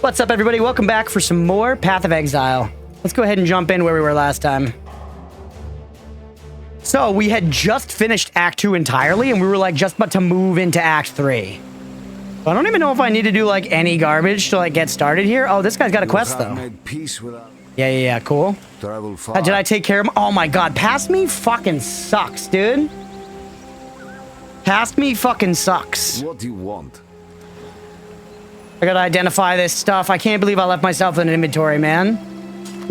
What's up, everybody? Welcome back for some more Path of Exile. Let's go ahead and jump in where we were last time. So, we had just finished Act 2 entirely, and we were, like, just about to move into Act 3. I don't even know if I need to do, like, any garbage to, like, get started here. Oh, this guy's got a quest, though. Yeah, cool. Did I take care of him? Oh, my God. Past me fucking sucks, dude. Past me fucking sucks. What do you want? I gotta identify this stuff. I can't believe I left myself in an inventory, man.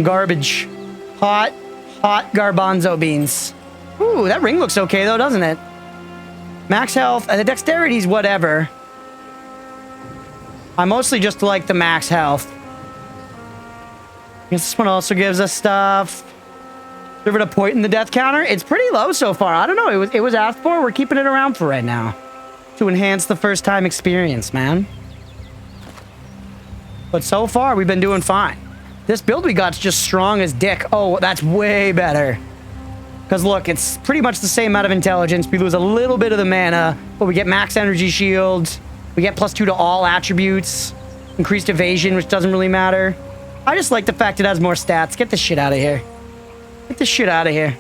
Garbage. Hot garbanzo beans. Ooh, that ring looks okay, though, doesn't it? Max health. The dexterity's whatever. I mostly just like the max health. I guess this one also gives us stuff. Give it a point in the death counter. It's pretty low so far. I don't know. It was asked for. We're keeping it around for right now. To enhance the first time experience, man. But so far, we've been doing fine. This build we got's just strong as dick. Oh, that's way better. Because look, it's pretty much the same amount of intelligence. We lose a little bit of the mana, but we get max energy shields. We get +2 to all attributes. Increased evasion, which doesn't really matter. I just like the fact it has more stats. Get this shit out of here. Get this shit out of here.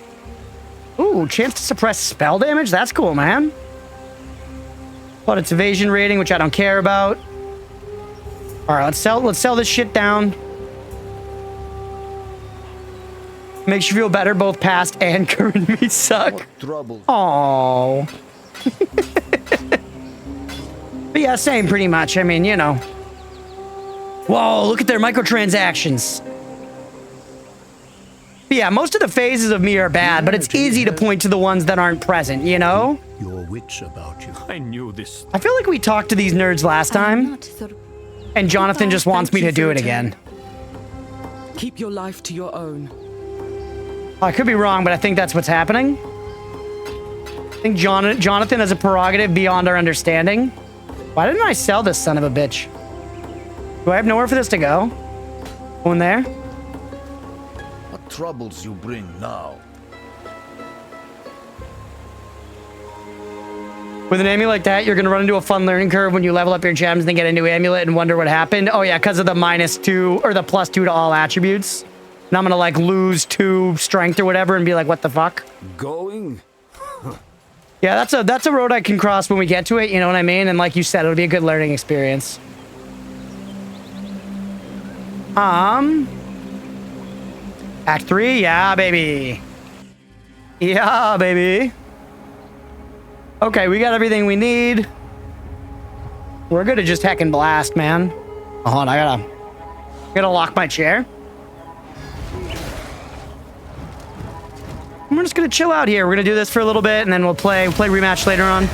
Ooh, chance to suppress spell damage? That's cool, man. But its evasion rating, which I don't care about. All right, let's sell this shit down. Makes you feel better. Both past and current me suck. Aww. But yeah, same pretty much. I mean, you know. Whoa, look at their microtransactions. But yeah, most of the phases of me are bad, but it's easy to point to the ones that aren't present, you know? Your wits about you. I knew this. I feel like we talked to these nerds last time. And Jonathan just wants me to do it again. Keep your life to your own. I could be wrong, but I think that's what's happening. I think Jonathan has a prerogative beyond our understanding. Why didn't I sell this son of a bitch? Do I have nowhere for this to go? Go in there? What troubles you bring now? With an amulet like that, you're going to run into a fun learning curve when you level up your gems and then get a new amulet and wonder what happened. Oh, yeah, because of the -2 or the +2 to all attributes. And I'm going to, like, lose 2 strength or whatever and be like, what the fuck? Going? Yeah, that's a road I can cross when we get to it, you know what I mean? And like you said, it'll be a good learning experience. Act 3? Yeah, baby. Yeah, baby. Okay, we got everything we need. We're good to just heckin' blast, man. Hold on, I gotta lock my chair. We're just gonna chill out here. We're gonna do this for a little bit, and then we'll play rematch later on.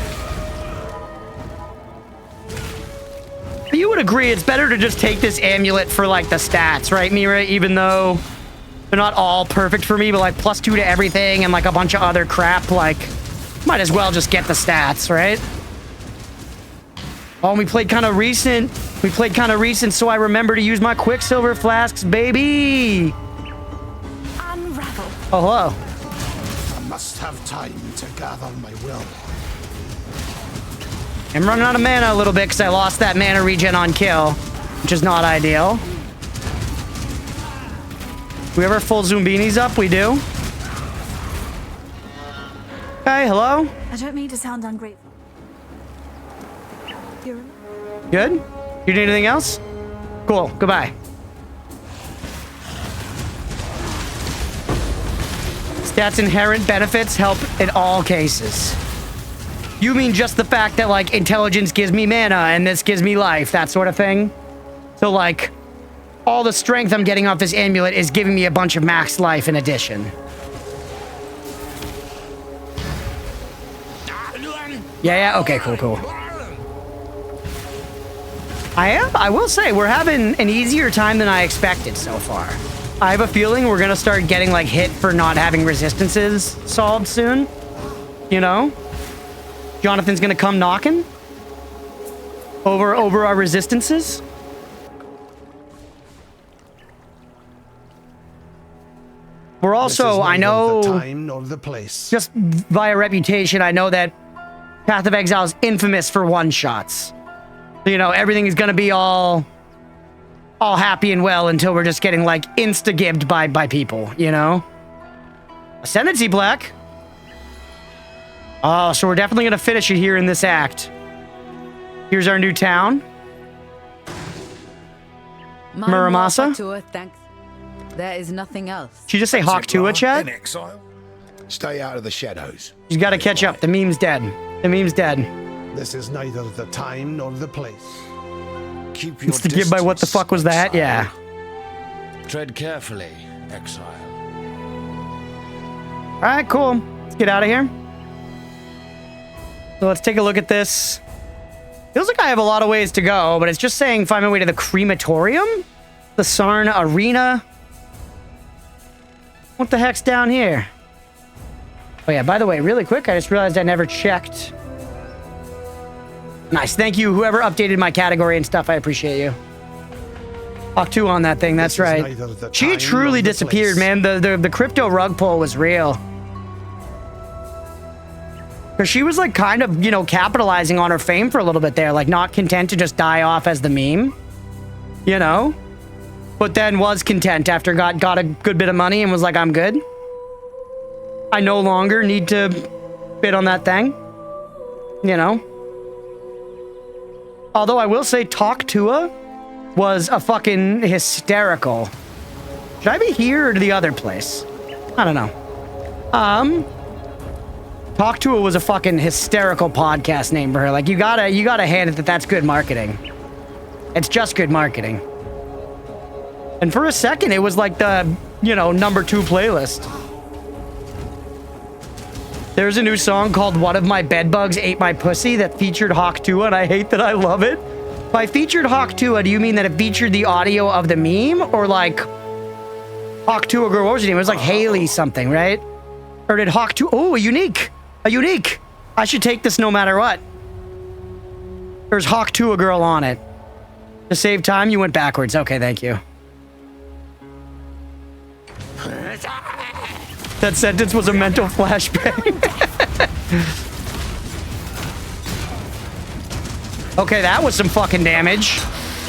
But you would agree it's better to just take this amulet for, like, the stats, right, Mira? Even though they're not all perfect for me, but, like, +2 to everything and, like, a bunch of other crap, like... Might as well just get the stats, right? Oh, we played kind of recent. So I remember to use my Quicksilver flasks, baby. Unravel. Oh, hello. I must have time to gather my will. I'm running out of mana a little bit because I lost that mana regen on kill, which is not ideal. We have our full Zumbinis up? We do. Okay, hello? I don't mean to sound ungrateful. You're... Good? You need anything else? Cool, goodbye. Stats inherent benefits help in all cases. You mean just the fact that, like, intelligence gives me mana and this gives me life, that sort of thing? So, like, all the strength I'm getting off this amulet is giving me a bunch of max life in addition. Yeah, okay, cool. I will say, we're having an easier time than I expected so far. I have a feeling we're gonna start getting, like, hit for not having resistances solved soon. You know? Jonathan's gonna come knocking over our resistances. We're also, I know, the time nor the place. Just via reputation, I know that Path of Exile is infamous for one-shots. You know, everything is going to be all all happy and well until we're just getting like insta-gibbed by people, you know? Ascendancy Black. Oh, so we're definitely gonna finish it here in this act. Here's our new town. Muramasa? Tua, thanks. There is nothing else. Did you just say Hawk Tua, Chad? In exile. Stay out of the shadows. He's gotta catch up. The meme's dead. The meme's dead. This is neither the time nor the place. Keep your Insta-gibbed by what the fuck was that? Yeah. Tread carefully, exile. Alright, cool. Let's get out of here. So let's take a look at this. Feels like I have a lot of ways to go, but it's just saying find my way to the crematorium? The Sarn Arena? What the heck's down here? Oh yeah, by the way, really quick, I just realized I never checked. Nice, thank you, whoever updated my category and stuff, I appreciate you. Hawk 2 on that thing, that's right. She truly disappeared, man. The crypto rug pull was real. Because she was like kind of, you know, capitalizing on her fame for a little bit there, like not content to just die off as the meme, you know? But then was content after got a good bit of money and was like, I'm good. I no longer need to bid on that thing, you know? Although I will say Talk Tua was a fucking hysterical. Should I be here or to the other place? I don't know. Talk Tua was a fucking hysterical podcast name for her. Like you gotta hand it that that's good marketing. It's just good marketing. And for a second, it was like the, you know, #2 playlist. There's a new song called One of My Bedbugs Ate My Pussy that featured Hawk Tua, and I hate that I love it. By featured Hawk Tua, do you mean that it featured the audio of the meme? Or like Hawk Tua, girl, what was her name? It was like Haley something, right? Or did Hawk Tua, oh, a unique. A unique. I should take this no matter what. There's Hawk Tua girl on it. To save time, you went backwards. Okay, thank you. That sentence was a mental flashbang. Okay, that was some fucking damage.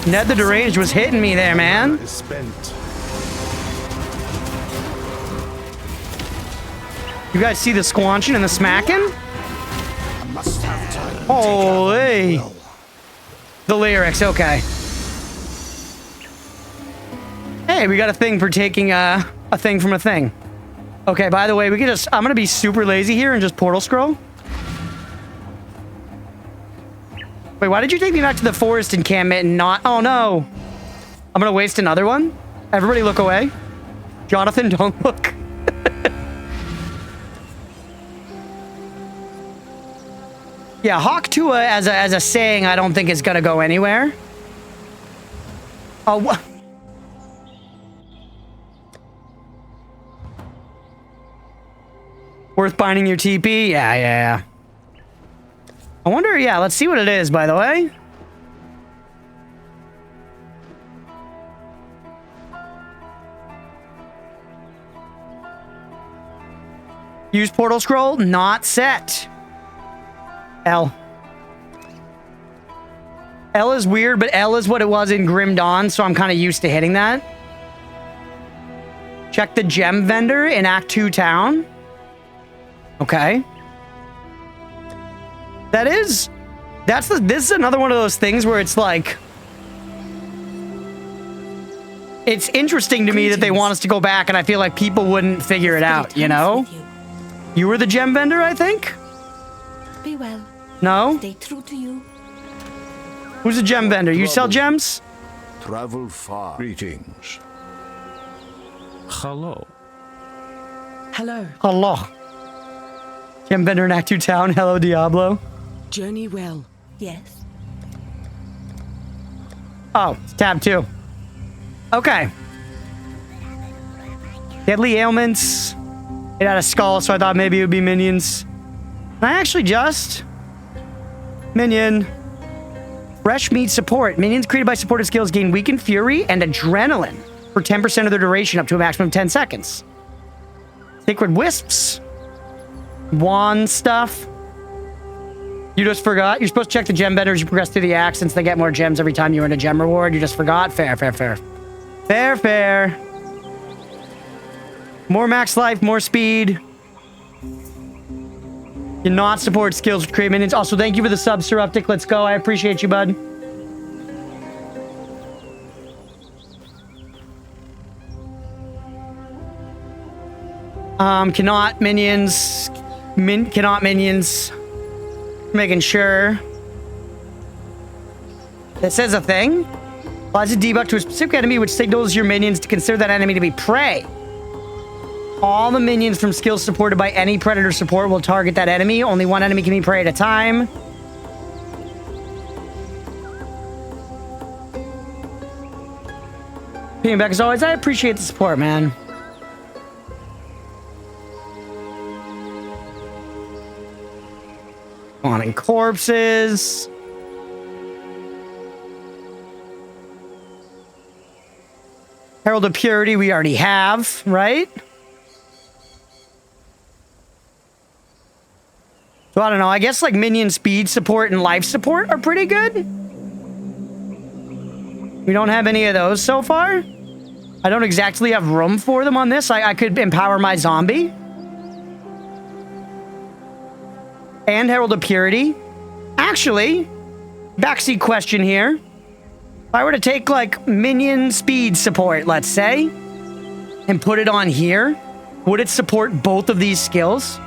Ned the Deranged was hitting me there, man. Is spent. You guys see the squanching and the smacking? I must have time. Holy. The lyrics, okay. Hey, we got a thing for taking a thing from a thing. Okay, by the way, we can just... I'm gonna be super lazy here and just portal scroll. Wait, why did you take me back to the forest encampment and not... Oh, no. I'm gonna waste another one? Everybody look away. Jonathan, don't look. Yeah, Hawk Tua as a saying, I don't think is gonna go anywhere. Oh, what? Worth binding your TP? Yeah. I wonder, yeah, let's see what it is, by the way. Use portal scroll, not set. L. L is weird, but L is what it was in Grim Dawn, so I'm kind of used to hitting that. Check the gem vendor in Act 2 town. Okay. This is another one of those things where it's like... It's interesting to me that they want us to go back, and I feel like people wouldn't figure it out, you know? You were the gem vendor, I think? Be well. No? Stay true to you. Who's a gem vendor? You sell gems? Travel far. Greetings. Hello. Hello. Hello. Gem vendor in Act 2 town. Hello, Diablo. Journey well. Yes. Oh, it's tab 2. Okay. Deadly ailments. It had a skull, so I thought maybe it would be minions. Can I actually just... Minion. Fresh meat support. Minions created by supported skills gain weakened fury and adrenaline for 10% of their duration up to a maximum of 10 seconds. Sacred wisps. Wand stuff. You just forgot? You're supposed to check the gem bender as you progress through the act since they get more gems every time you earn a gem reward. You just forgot? Fair, fair, fair. Fair, fair. More max life, more speed. Cannot support skills with create minions. Also, thank you for the sub, Seruptic. Let's go. I appreciate you, bud. Cannot minions. Cannot minions. Making sure. This is a thing. Applies a debuff to a specific enemy, which signals your minions to consider that enemy to be prey. All the minions from skills supported by any predator support will target that enemy. Only one enemy can be prey at a time. Being back as always, I appreciate the support, man. Spawning corpses. Herald of Purity we already have, right? So I don't know, I guess like minion speed support and life support are pretty good. We don't have any of those so far. I don't exactly have room for them on this. I could empower my zombie. And Herald of Purity. Actually, backseat question here. If I were to take like minion speed support, let's say, and put it on here, would it support both of these skills?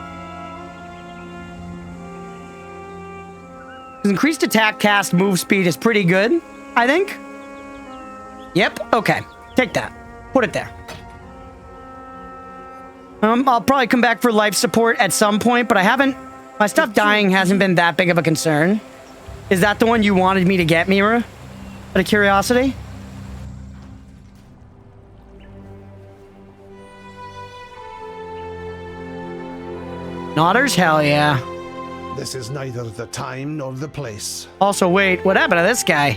Increased attack, cast, move speed is pretty good, I think. Yep, okay. Take that. Put it there. I'll probably come back for life support at some point, but I haven't... My stuff dying hasn't been that big of a concern. Is that the one you wanted me to get, Mira? Out of curiosity? Nodders? Hell yeah. This is neither the time nor the place. Also, wait, what happened to this guy?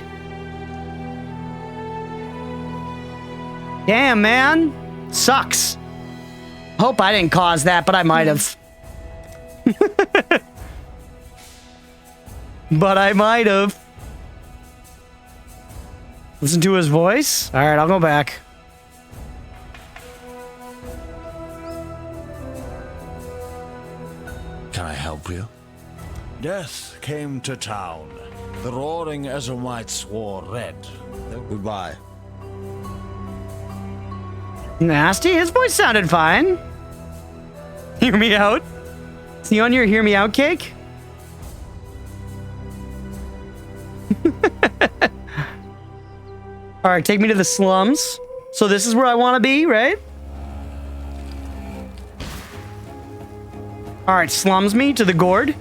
Damn, man. Sucks. Hope I didn't cause that, but I might have. But I might have. Listen to his voice? Alright, I'll go back. Can I help you? Death came to town. The roaring Ezramites swore red. Goodbye. Nasty? His voice sounded fine. Hear me out? Is he on your hear me out cake? Alright, take me to the slums. So this is where I want to be, right? Alright, slums me to the gourd.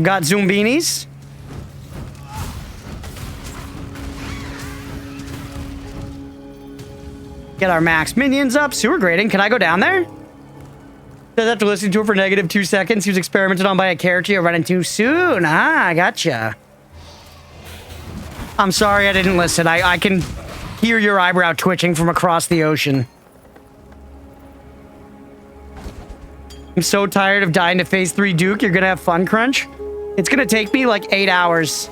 Got Zoombinis. Get our max minions up. Sewer grading. Can I go down there? Does have to listen to it for negative 2 seconds. He was experimented on by a character you're running too soon. Ah, I gotcha. I'm sorry I didn't listen. I can hear your eyebrow twitching from across the ocean. I'm so tired of dying to phase 3 Duke. You're gonna have fun, Crunch? It's gonna take me like 8 hours.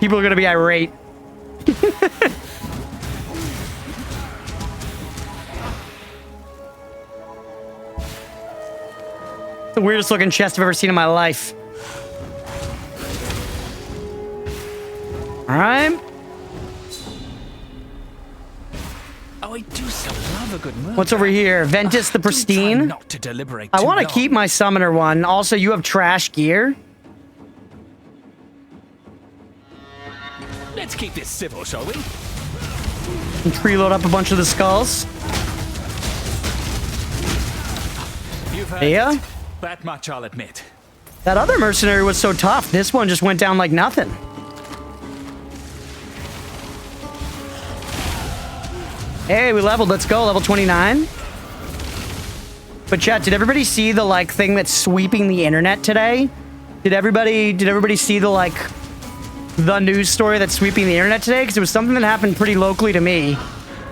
People are gonna be irate. The weirdest looking chest I've ever seen in my life. Alright. Oh, I do so love a good murder. What's over here? Ventus the Pristine? Not to deliberate I too want to long. keep my summoner one. Also, you have trash gear. Let's keep this civil, shall we? And reload up a bunch of the skulls. You've heard Yeah? it. That much I'll admit. That other mercenary was so tough. This one just went down like nothing. Hey, we leveled. Let's go. Level 29. But chat, did everybody see the like thing that's sweeping the internet today? Did everybody see the like the news story that's sweeping the internet today? Because it was something that happened pretty locally to me.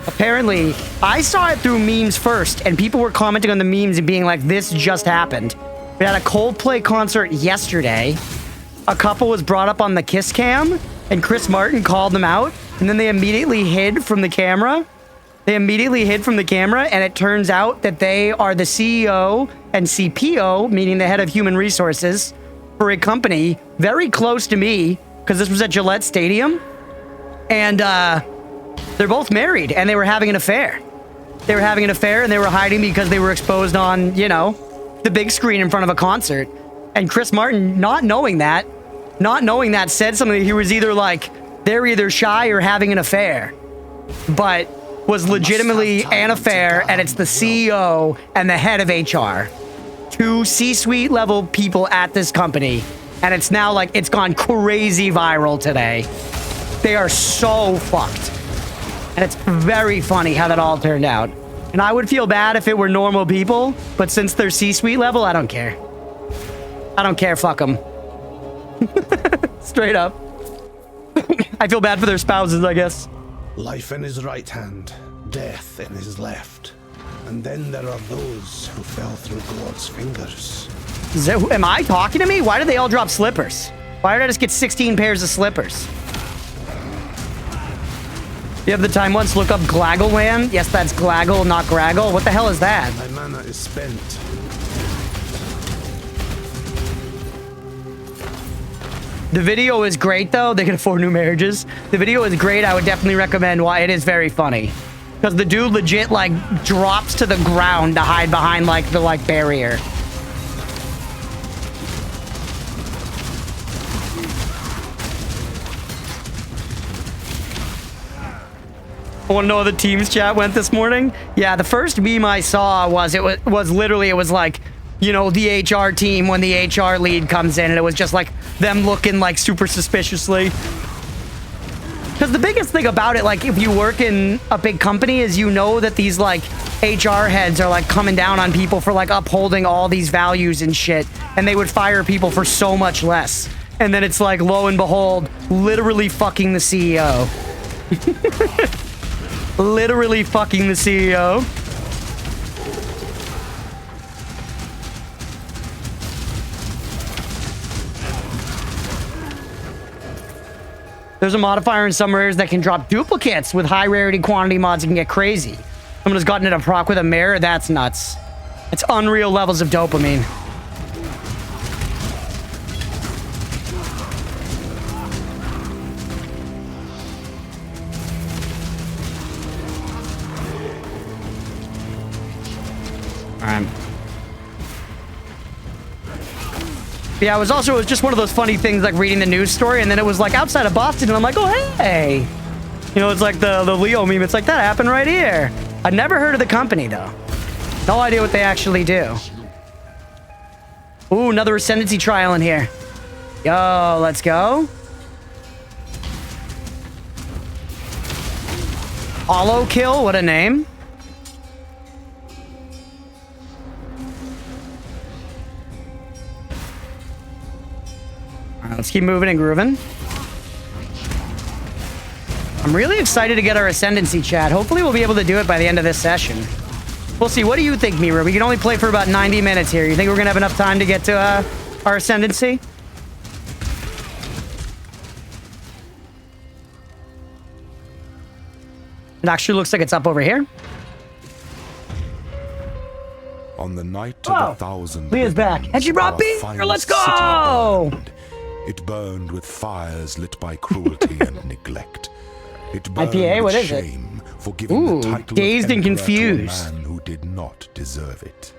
Apparently, I saw it through memes first, and people were commenting on the memes and being like, this just happened. We had a Coldplay concert yesterday. A couple was brought up on the kiss cam, and Chris Martin called them out, and then they immediately hid from the camera. And it turns out that they are the CEO and CPO, meaning the head of human resources, for a company very close to me, because this was at Gillette Stadium. And they're both married, and they were having an affair. They were having an affair, and they were hiding because they were exposed on, you know, the big screen in front of a concert. And Chris Martin, not knowing that, said something. He was either like, they're either shy or having an affair. But was legitimately an affair, and it's the CEO and the head of HR. Two C-suite level people at this company. And it's now like, it's gone crazy viral today. They are so fucked. And it's very funny how that all turned out. And I would feel bad if it were normal people, but since they're C-suite level, I don't care. I don't care, fuck them. Straight up. I feel bad for their spouses, I guess. Life in his right hand, death in his left. And then there are those who fell through God's fingers. Am I talking to me? Why did they all drop slippers? Why did I just get 16 pairs of slippers? You have the time once, look up Glaggle Land. Yes, that's Glaggle, not Graggle. What the hell is that? My mana is spent. The video is great, though. They can afford new marriages. The video is great. I would definitely recommend why it is very funny. Because the dude legit, like, drops to the ground to hide behind, like, the, like, barrier. I want to know how the Teams chat went this morning? Yeah, the first meme I saw was, it was like, you know, the HR team when the HR lead comes in, and it was just like them looking like super suspiciously. Because the biggest thing about it, like if you work in a big company, is you know that these like HR heads are like coming down on people for like upholding all these values and shit, and they would fire people for so much less. And then it's like, lo and behold, literally fucking the CEO. Literally fucking the CEO. There's a modifier in some rares that can drop duplicates with high rarity quantity mods. It can get crazy. Someone has gotten it a proc with a mirror. That's nuts. It's unreal levels of dopamine. Yeah, it was just one of those funny things, like reading the news story, and then it was like outside of Boston, and I'm like, oh, hey. You know, it's like the Leo meme. It's like, that happened right here. I'd never heard of the company, though. No idea what they actually do. Ooh, another ascendancy trial in here. Yo, let's go. Hollow kill, what a name. Let's keep moving and grooving. I'm really excited to get our ascendancy, chat. Hopefully we'll be able to do it by the end of this session. We'll see. What do you think, Mira? We can only play for about 90 minutes here. You think we're going to have enough time to get to our ascendancy? It actually looks like it's up over here. On the night of 1,000 Leah's back. And she brought beer. Let's go! It burned with fires lit by cruelty and neglect. It burned IPA, what with is it? shame for giving the title Dazed of and Emperor Confused. to a man who did not deserve it.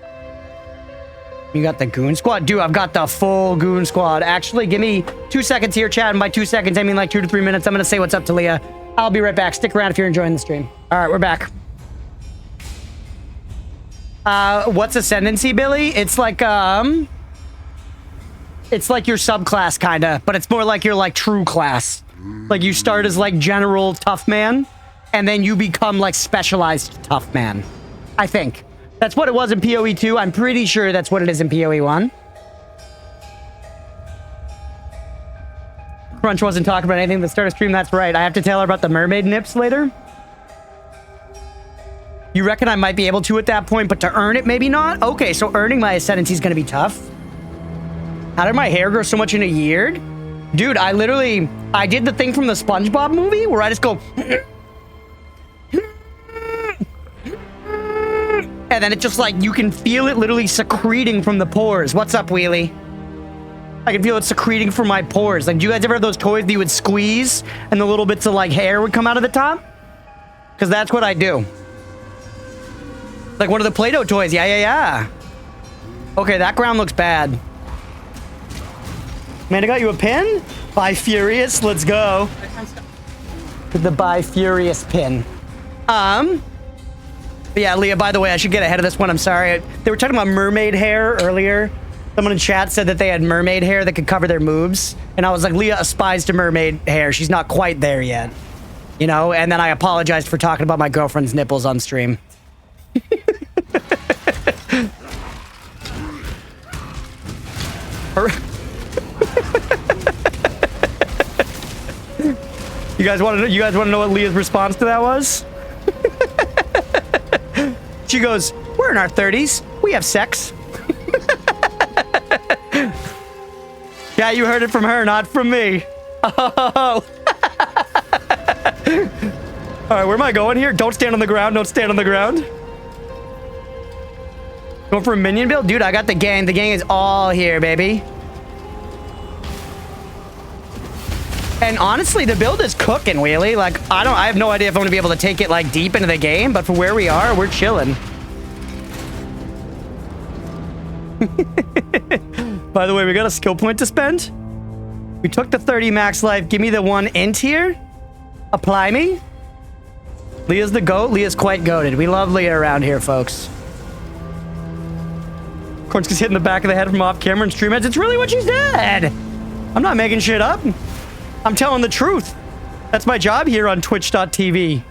You got the Goon Squad? Dude, I've got the full Goon Squad. Actually, give me 2 seconds here, chat. And by 2 seconds, I mean like 2 to 3 minutes. I'm going to say what's up to Leah. I'll be right back. Stick around if you're enjoying the stream. All right, we're back. What's Ascendancy, Billy? It's like your subclass, kinda, but it's more like your, like, true class. Like, you start as, like, general tough man, and then you become, like, specialized tough man. I think. That's what it was in PoE 2. I'm pretty sure that's what it is in PoE 1. Crunch wasn't talking about anything at the start of stream. That's right. I have to tell her about the mermaid nips later. You reckon I might be able to at that point, but to earn it, maybe not? Okay, so earning my ascendancy is going to be tough. How did my hair grow so much in a year? Dude, I did the thing from the SpongeBob movie where I just go... and then it just like, you can feel it literally secreting from the pores. What's up, Wheelie? I can feel it secreting from my pores. Like, do you guys ever have those toys that you would squeeze and the little bits of like hair would come out of the top? Because that's what I do. Like one of the Play-Doh toys. Yeah. Okay, that ground looks bad. Man, I got you a pin? Buy Furious, let's go. The Buy Furious pin. But yeah, Leah, by the way, I should get ahead of this one. I'm sorry. They were talking about mermaid hair earlier. Someone in chat said that they had mermaid hair that could cover their moves. And I was like, Leah aspires to mermaid hair. She's not quite there yet. You know? And then I apologized for talking about my girlfriend's nipples on stream. You guys want to know what Leah's response to that was? She goes, "We're in our 30s. We have sex." Yeah, you heard it from her, not from me. Oh. All right, where am I going here? Don't stand on the ground. Don't stand on the ground. Going for a minion build? Dude, I got the gang. The gang is all here, baby. And honestly, the build is cooking, Wheelie. Like, I have no idea if I'm going to be able to take it, like, deep into the game, but for where we are, we're chilling. By the way, we got a skill point to spend. We took the 30 max life. Give me the 1 int here. Apply me. Leah's the goat. Leah's quite goated. We love Leah around here, folks. Corn's just hitting the back of the head from off camera and stream heads. It's really what she said. I'm not making shit up. I'm telling the truth. That's my job here on Twitch.tv.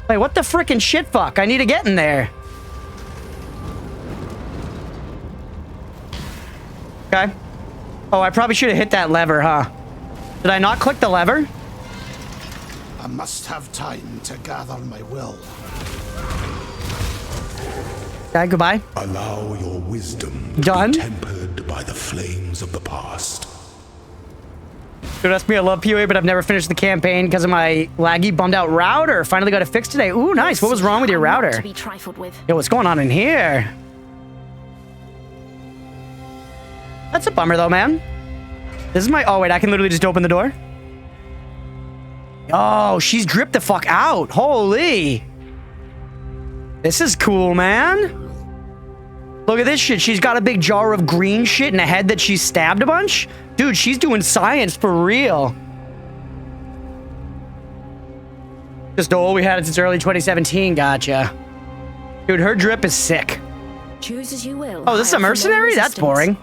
Wait, what the frickin' shit fuck? I need to get in there. Okay. Oh, I probably should have hit that lever, huh? Did I not click the lever? I must have time to gather my will. Okay, goodbye. Allow your wisdom Done. to be tempered by the flames of the past. Don't ask me, I love PoE, but I've never finished the campaign because of my laggy, bummed out router. Finally got it fixed today. Ooh, nice. What was wrong with your router? To be trifled with. Yo, what's going on in here? That's a bummer, though, man. This is my... Oh, wait, I can literally just open the door. Oh, she's dripped the fuck out. Holy. This is cool, man. Look at this shit. She's got a big jar of green shit and a head that she's stabbed a bunch. Dude, she's doing science for real. Just all we had it since early 2017. Gotcha. Dude, her drip is sick. Choose as you will. Oh, this is a mercenary? That's boring.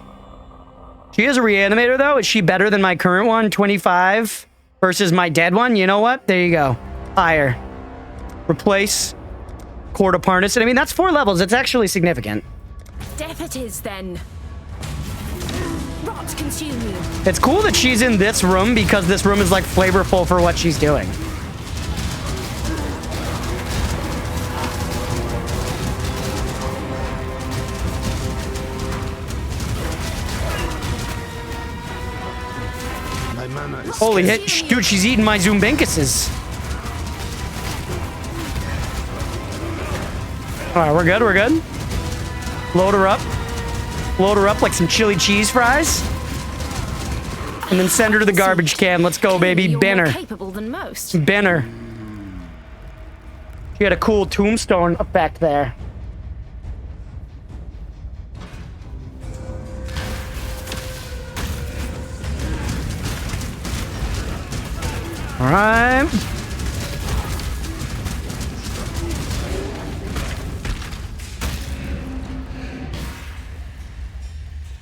She is a reanimator, though. Is she better than my current one? 25 versus my dead one? You know what? There you go. Higher. Replace. Cord of harness. And I mean, that's 4 levels. It's actually significant. Death it is, then. Rot consume you. It's cool that she's in this room because this room is, like, flavorful for what she's doing. My mana is Holy hit. Dude, she's eating my Zumbinkuses. Alright, we're good, we're good. Load her up. Load her up like some chili cheese fries. And then send her to the garbage can. Let's go, baby. You're Bin more her. capable than most. Bin her. She had a cool tombstone effect there. Alright.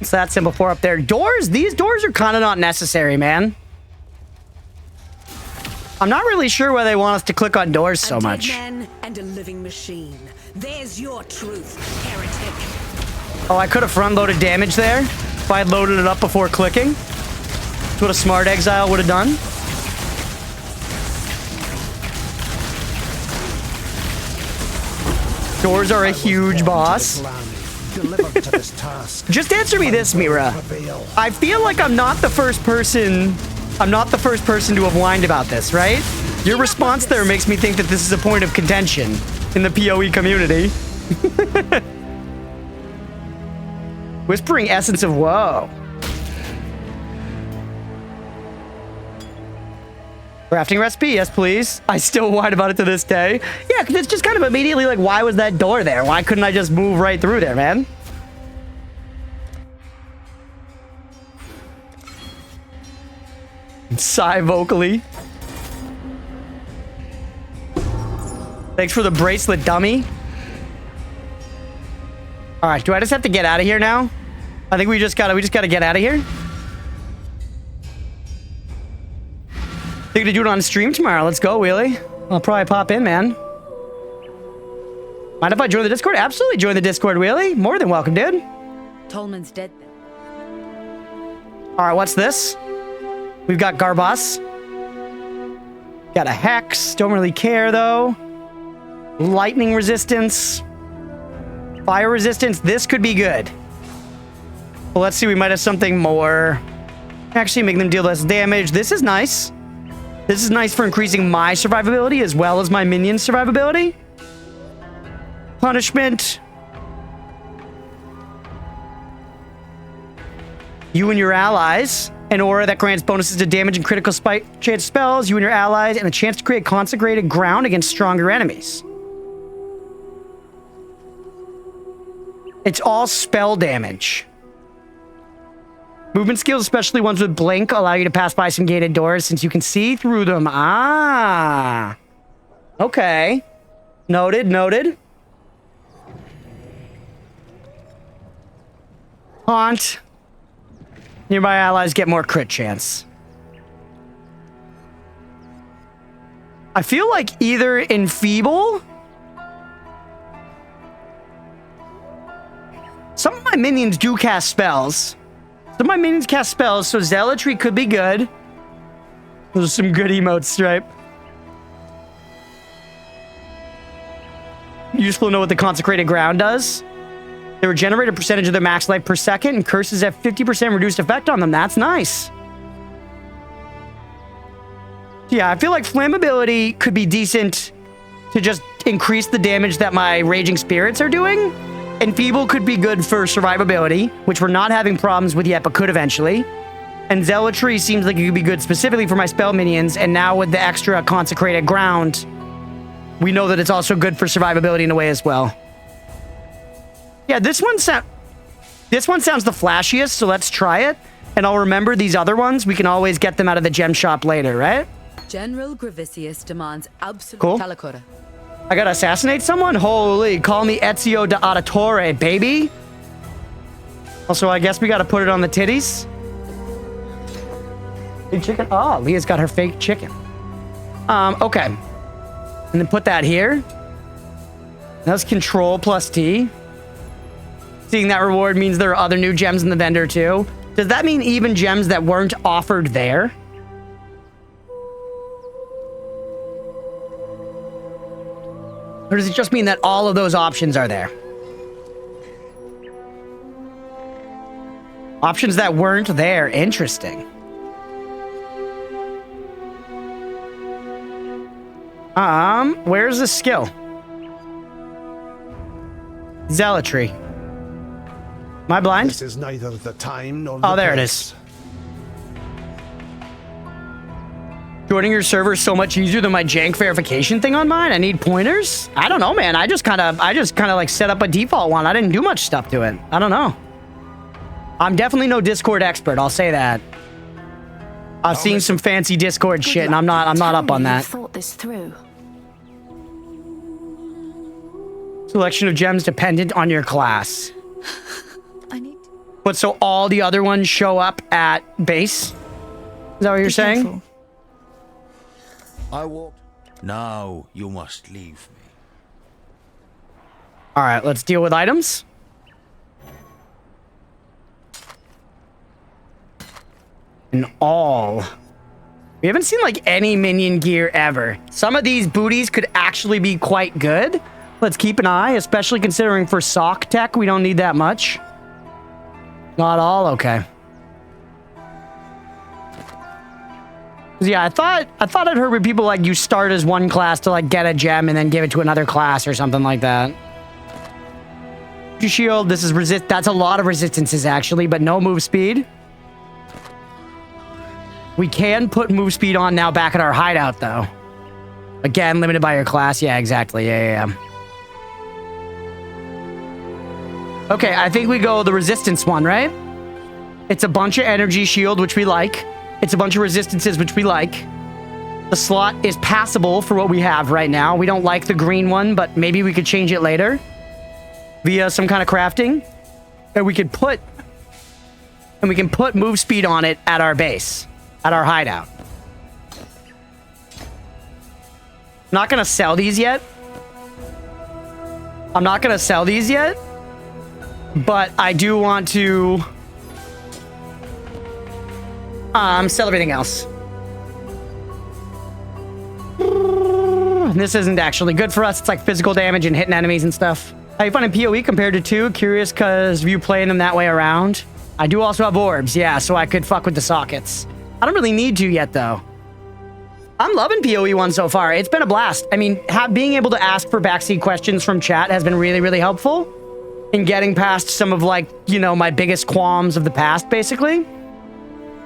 It's that simple for up there. Doors? These doors are kind of not necessary, man. I'm not really sure why they want us to click on doors so much. A dead man and a living machine. There's your truth, heretic. Oh, I could have front-loaded damage there if I had loaded it up before clicking. That's what a smart exile would have done. Doors are a huge boss. Delivered to this task. Just answer me this, Mira. I feel like I'm not the first person to have whined about this, right? Your response there makes me think that this is a point of contention in the PoE community. Whispering Essence of Woe. Crafting recipe, yes please. I still whine about it to this day. Yeah, because it's just kind of immediately like, why was that door there? Why couldn't I just move right through there, man? Sigh vocally. Thanks for the bracelet, dummy. All right, do I just have to get out of here now? I think we just gotta get out of here. Think to do it on stream tomorrow. Let's go, Wheelie. I'll probably pop in, man. Mind if I join the Discord? Absolutely join the Discord, Wheelie. More than welcome, dude. Tolman's dead then. All right, what's this? We've got Garbos. Got a Hex. Don't really care, though. Lightning resistance. Fire resistance. This could be good. Well, let's see. We might have something more. Actually, make them deal less damage. This is nice. This is nice for increasing my survivability as well as my minion's survivability. Punishment. You and your allies. An aura that grants bonuses to damage and critical chance spells. You and your allies. And a chance to create consecrated ground against stronger enemies. It's all spell damage. Movement skills, especially ones with blink, allow you to pass by some gated doors since you can see through them. Ah. Okay. Noted, noted. Haunt. Nearby allies get more crit chance. I feel like either Enfeeble. Some of my minions do cast spells. Some of my minions cast spells, so Zealotry could be good. Those are some good emotes, Stripe. Useful to know what the Consecrated Ground does. They regenerate a percentage of their max life per second, and curses have 50% reduced effect on them. That's nice. Yeah, I feel like Flammability could be decent to just increase the damage that my Raging Spirits are doing. Enfeeble could be good for survivability, which we're not having problems with yet, but could eventually. And Zealotry seems like it could be good specifically for my spell minions, and now with the extra Consecrated Ground, we know that it's also good for survivability in a way as well. Yeah, this one sounds the flashiest, so let's try it. And I'll remember these other ones. We can always get them out of the gem shop later, right? General Gravicius demands absolute Cool. Talakora. I gotta assassinate someone? Holy, call me Ezio de Auditore, baby. Also, I guess we gotta put it on the titties. Big chicken? Oh, Leah's got her fake chicken. Okay. And then put that here. That's Control plus T. Seeing that reward means there are other new gems in the vendor too. Does that mean even gems that weren't offered there? Or does it just mean that all of those options are there? Options that weren't there. Interesting. Where's the skill? Zealotry. Am I blind? This is neither the time nor Oh, the there it place. is. Joining your server is so much easier than my jank verification thing on mine. I need pointers. I don't know, man. I just kind of like set up a default one. I didn't do much stuff to it. I don't know. I'm definitely no Discord expert. I'll say that. I've seen some fancy Discord shit, and I'm not up on that. Thought this through. Selection of gems dependent on your class. I need. But so all the other ones show up at base? Is that what you're saying? Careful. I walked. Now you must leave me. All right, let's deal with items. And all. We haven't seen like any minion gear ever. Some of these booties could actually be quite good, Let's keep an eye, especially considering for sock tech, we don't need that much. Not all? Okay. Yeah, I thought I'd heard where people like you start as one class to like get a gem and then give it to another class or something like that. Shield, this is resist. That's a lot of resistances actually, but no move speed. We can put move speed on now back at our hideout though. Again, limited by your class. Yeah, exactly. Yeah. Okay, I think we go the resistance one, right? It's a bunch of energy shield, which we like. It's a bunch of resistances, which we like. The slot is passable for what we have right now. We don't like the green one, but maybe we could change it later via some kind of crafting. And we can put move speed on it at our base, at our hideout. I'm not going to sell these yet. But I do want to sell everything else. This isn't actually good for us. It's like physical damage and hitting enemies and stuff. How you finding PoE compared to 2? Curious because of you playing them that way around. I do also have orbs, yeah, so I could fuck with the sockets. I don't really need to yet, though. I'm loving PoE 1 so far. It's been a blast. I mean, being able to ask for backseat questions from chat has been really, really helpful in getting past some of, like, you know, my biggest qualms of the past, basically.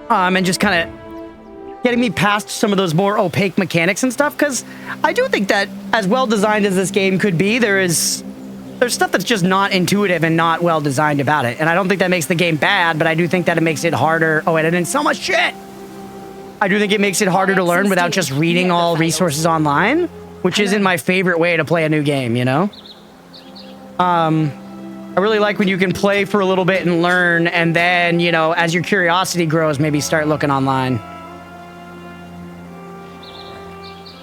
And just kind of getting me past some of those more opaque mechanics and stuff, because I do think that as well designed as this game could be, there's stuff that's just not intuitive and not well designed about it. And I don't think that makes the game bad, but I do think that it makes it harder. Oh, wait, I didn't so much shit. I do think it makes it harder to learn without just reading all resources online, which isn't my favorite way to play a new game, you know? I really like when you can play for a little bit and learn, and then, you know, as your curiosity grows, maybe start looking online.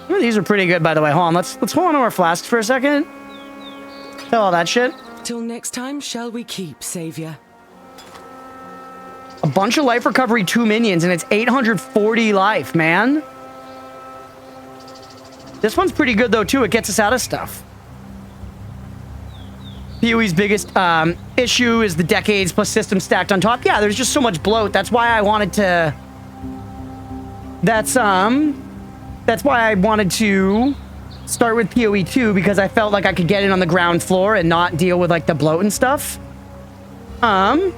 Ooh, these are pretty good, by the way. Hold on, let's hold on to our flasks for a second. Tell all that shit. Till next time, shall we keep, Savior? A bunch of life recovery, 2 minions, and it's 840 life, man. This one's pretty good, though, too. It gets us out of stuff. PoE's biggest issue is the decades plus system stacked on top. Yeah, there's just so much bloat. That's why I wanted to... That's why I wanted to start with PoE 2, because I felt like I could get in on the ground floor and not deal with, like, the bloat and stuff. And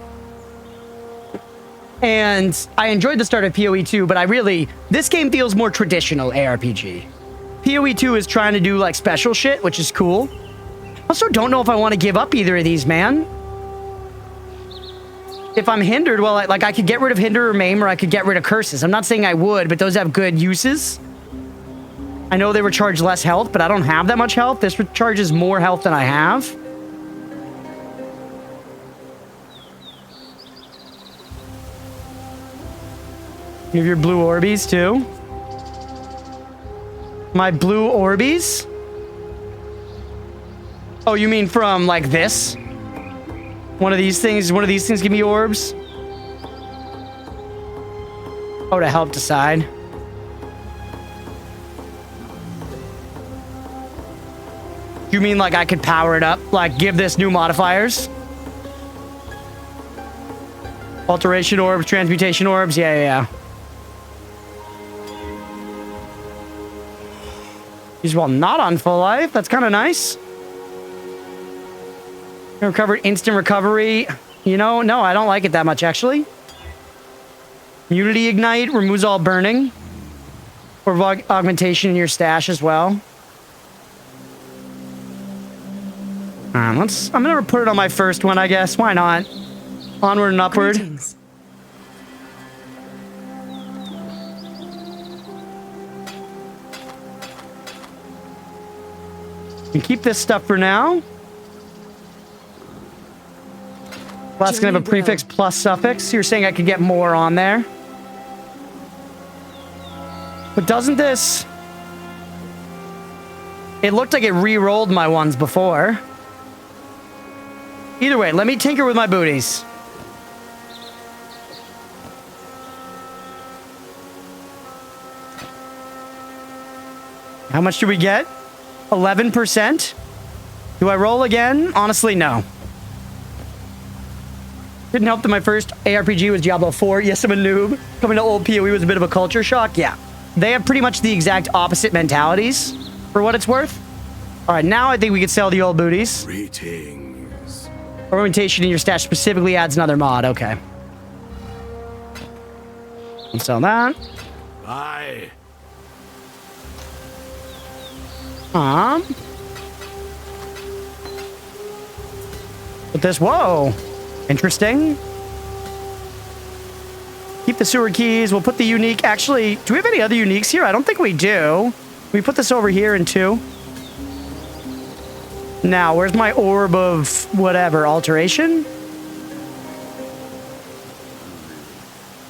I enjoyed the start of PoE 2, but this game feels more traditional ARPG. PoE 2 is trying to do, like, special shit, which is cool. Also, don't know if I want to give up either of these, man. If I'm hindered, well, I could get rid of hinder or maim, or I could get rid of curses. I'm not saying I would, but those have good uses. I know they recharge less health, but I don't have that much health. This recharges more health than I have. You have your blue Orbeez, too. My blue Orbeez? Oh, you mean from, like, this? One of these things give me orbs? Oh, to help decide. You mean, like, I could power it up? Like, give this new modifiers? Alteration orbs, transmutation orbs? Yeah. These while not on full life. That's kind of nice. Recovered instant recovery. You know, no, I don't like it that much, actually. Unity Ignite removes all burning. Or augmentation in your stash as well. I'm gonna put it on my first one, I guess. Why not? Onward and upward. Greetings. You keep this stuff for now. Well, that's gonna have a prefix plus suffix. You're saying I could get more on there. But doesn't this... It looked like it re-rolled my ones before. Either way, let me tinker with my booties. How much do we get? 11%? Do I roll again? Honestly, no. Didn't help that my first ARPG was Diablo 4. Yes, I'm a noob. Coming to old PoE was a bit of a culture shock. Yeah. They have pretty much the exact opposite mentalities, for what it's worth. All right, now I think we can sell the old booties. Greetings. Ornamentation in your stash specifically adds another mod. Okay. I'll sell that. Aye. Put this. Whoa. Interesting. Keep the sewer keys. We'll put the unique. Actually, do we have any other uniques here? I don't think we do. We put this over here in 2. Now, where's my orb of whatever? Alteration?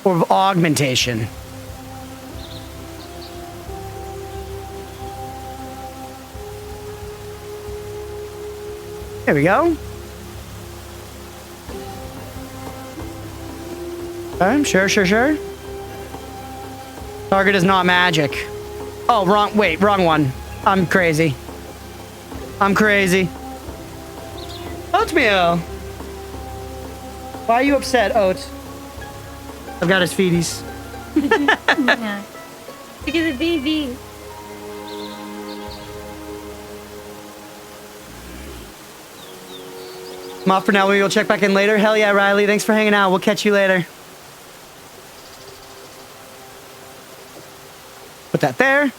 Orb of augmentation. There we go. Okay, sure. Target is not magic. Oh, wrong. Wait, wrong one. I'm crazy. Oatmeal! Why are you upset, Oat? I've got his feeties. Yeah. Because of baby. I'm off for now. We'll check back in later. Hell yeah, Riley. Thanks for hanging out. We'll catch you later. Put that there.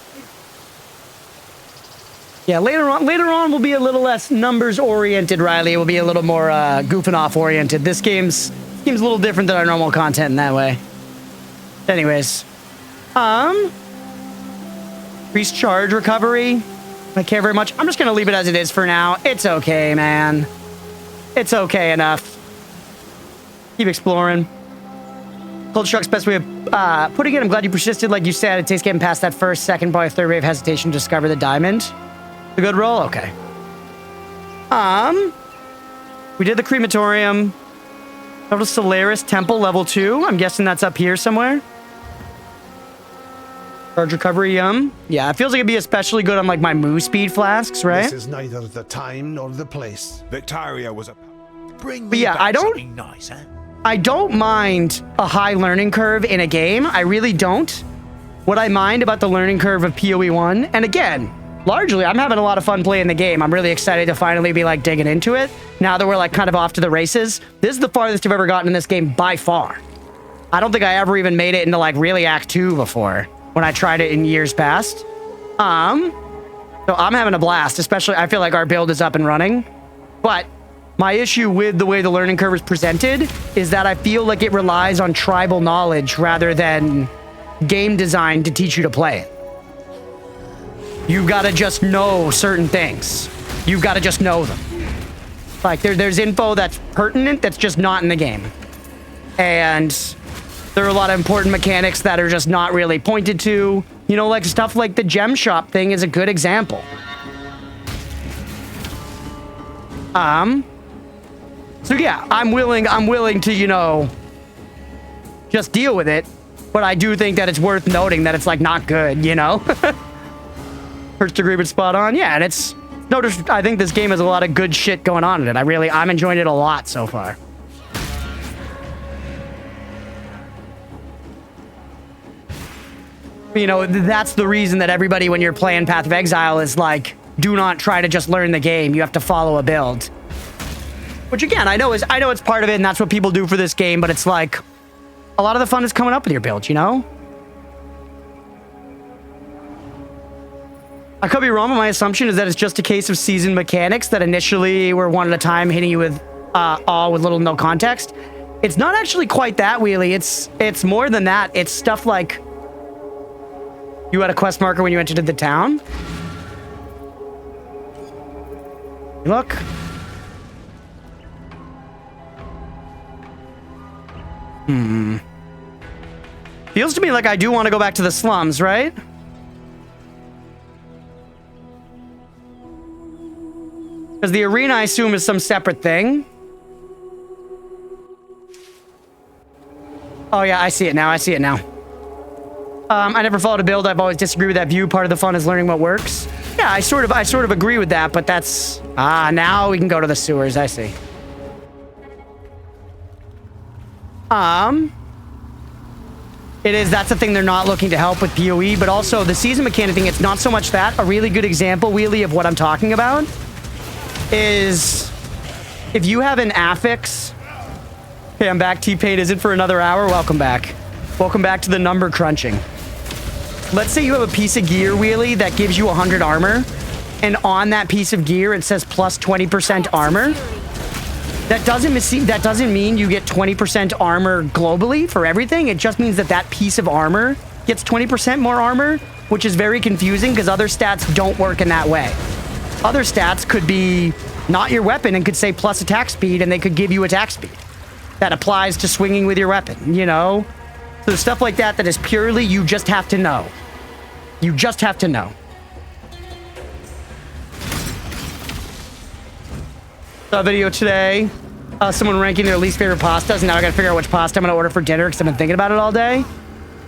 Yeah, later on we'll be a little less numbers oriented, Riley. We'll be a little more goofing off oriented. This game's a little different than our normal content in that way. Anyways. Increased charge recovery. I care very much. I'm just gonna leave it as it is for now. It's okay, man. It's okay enough. Keep exploring. Cold Shock's best way of putting it. I'm glad you persisted. Like you said, it takes getting past that first, second, probably third wave hesitation to discover the diamond. A good roll? Okay. We did the crematorium. Go to Solaris Temple, level 2. I'm guessing that's up here somewhere. Charge recovery, yeah, it feels like it'd be especially good on, like, my move speed flasks, right? This is neither the time nor the place. Victaria was a... Bring me But yeah, back something nice, huh? I don't mind a high learning curve in a game. I really don't. What I mind about the learning curve of PoE 1, and again, largely, I'm having a lot of fun playing the game. I'm really excited to finally be, like, digging into it. Now that we're, like, kind of off to the races. This is the farthest I've ever gotten in this game by far. I don't think I ever even made it into, like, really Act 2 before, when I tried it in years past. So I'm having a blast, especially, I feel like our build is up and running. But my issue with the way the learning curve is presented is that I feel like it relies on tribal knowledge rather than game design to teach you to play it. You've got to just know certain things. You've got to just know them. Like, there's info that's pertinent that's just not in the game. And there are a lot of important mechanics that are just not really pointed to. You know, like stuff like the gem shop thing is a good example. So yeah, I'm willing to, you know, just deal with it. But I do think that it's worth noting that it's, like, not good, you know? First degree, but spot on. Yeah, and it's... Notice, I think this game has a lot of good shit going on in it. I'm enjoying it a lot so far. You know, that's the reason that everybody, when you're playing Path of Exile, is like, do not try to just learn the game. You have to follow a build. Which, again, I know it's part of it, and that's what people do for this game, but it's like, a lot of the fun is coming up with your build, you know? I could be wrong, but my assumption is that it's just a case of seasoned mechanics that initially were one at a time hitting you with all with little no context. It's not actually quite that, Wheelie. It's more than that. It's stuff like you had a quest marker when you entered the town. Look. Feels to me like I do want to go back to the slums, right? Because the arena, I assume, is some separate thing. Oh, yeah, I see it now. I never followed a build. I've always disagreed with that view. Part of the fun is learning what works. Yeah, I sort of agree with that, but that's Ah, now we can go to the sewers. I see. That's the thing, they're not looking to help with PoE, but also the season mechanic thing, it's not so much that. A really good example, Wheelie, of what I'm talking about is if you have an affix. Okay, I'm back. T-Pain, is it for another hour? Welcome back. Welcome back to the number crunching. Let's say you have a piece of gear, Wheelie, that gives you 100 armor, and on that piece of gear, it says plus 20% armor. That doesn't mean you get 20% armor globally for everything. It just means that that piece of armor gets 20% more armor, which is very confusing because other stats don't work in that way. Other stats could be not your weapon and could say plus attack speed, and they could give you attack speed. That applies to swinging with your weapon, you know? So stuff like that is purely you just have to know. You just have to know. Saw a video today. Someone ranking their least favorite pastas, and now I gotta figure out which pasta I'm gonna order for dinner because I've been thinking about it all day.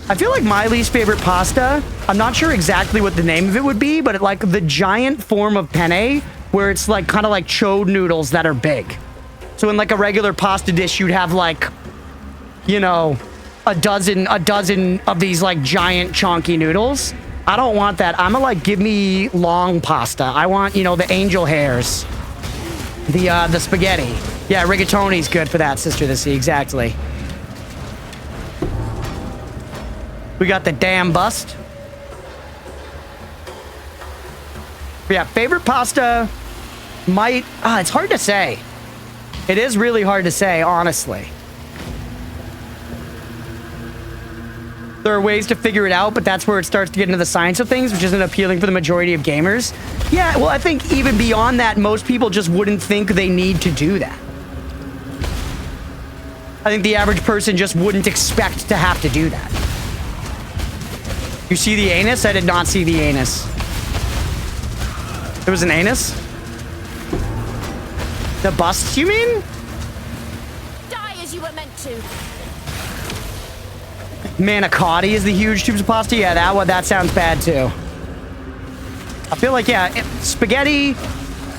I feel like my least favorite pasta, I'm not sure exactly what the name of it would be, but like the giant form of penne, where it's like kind of like chode noodles that are big. So in like a regular pasta dish, you'd have like, you know, a dozen of these like giant chonky noodles. I don't want that. I'm gonna like, give me long pasta. I want, you know, the angel hairs. The spaghetti. Yeah, rigatoni's good for that, Sister the Sea, exactly. We got the damn bust. But yeah, favorite pasta might... it's hard to say. It is really hard to say, honestly. There are ways to figure it out, but that's where it starts to get into the science of things, which isn't appealing for the majority of gamers. Yeah, well, I think even beyond that, most people just wouldn't think they need to do that. I think the average person just wouldn't expect to have to do that. You see the anus? I did not see the anus. There was an anus? The bust, you mean? Die as you were meant to. Manicotti is the huge tubes of pasta. Yeah, that sounds bad too. I feel like, yeah, spaghetti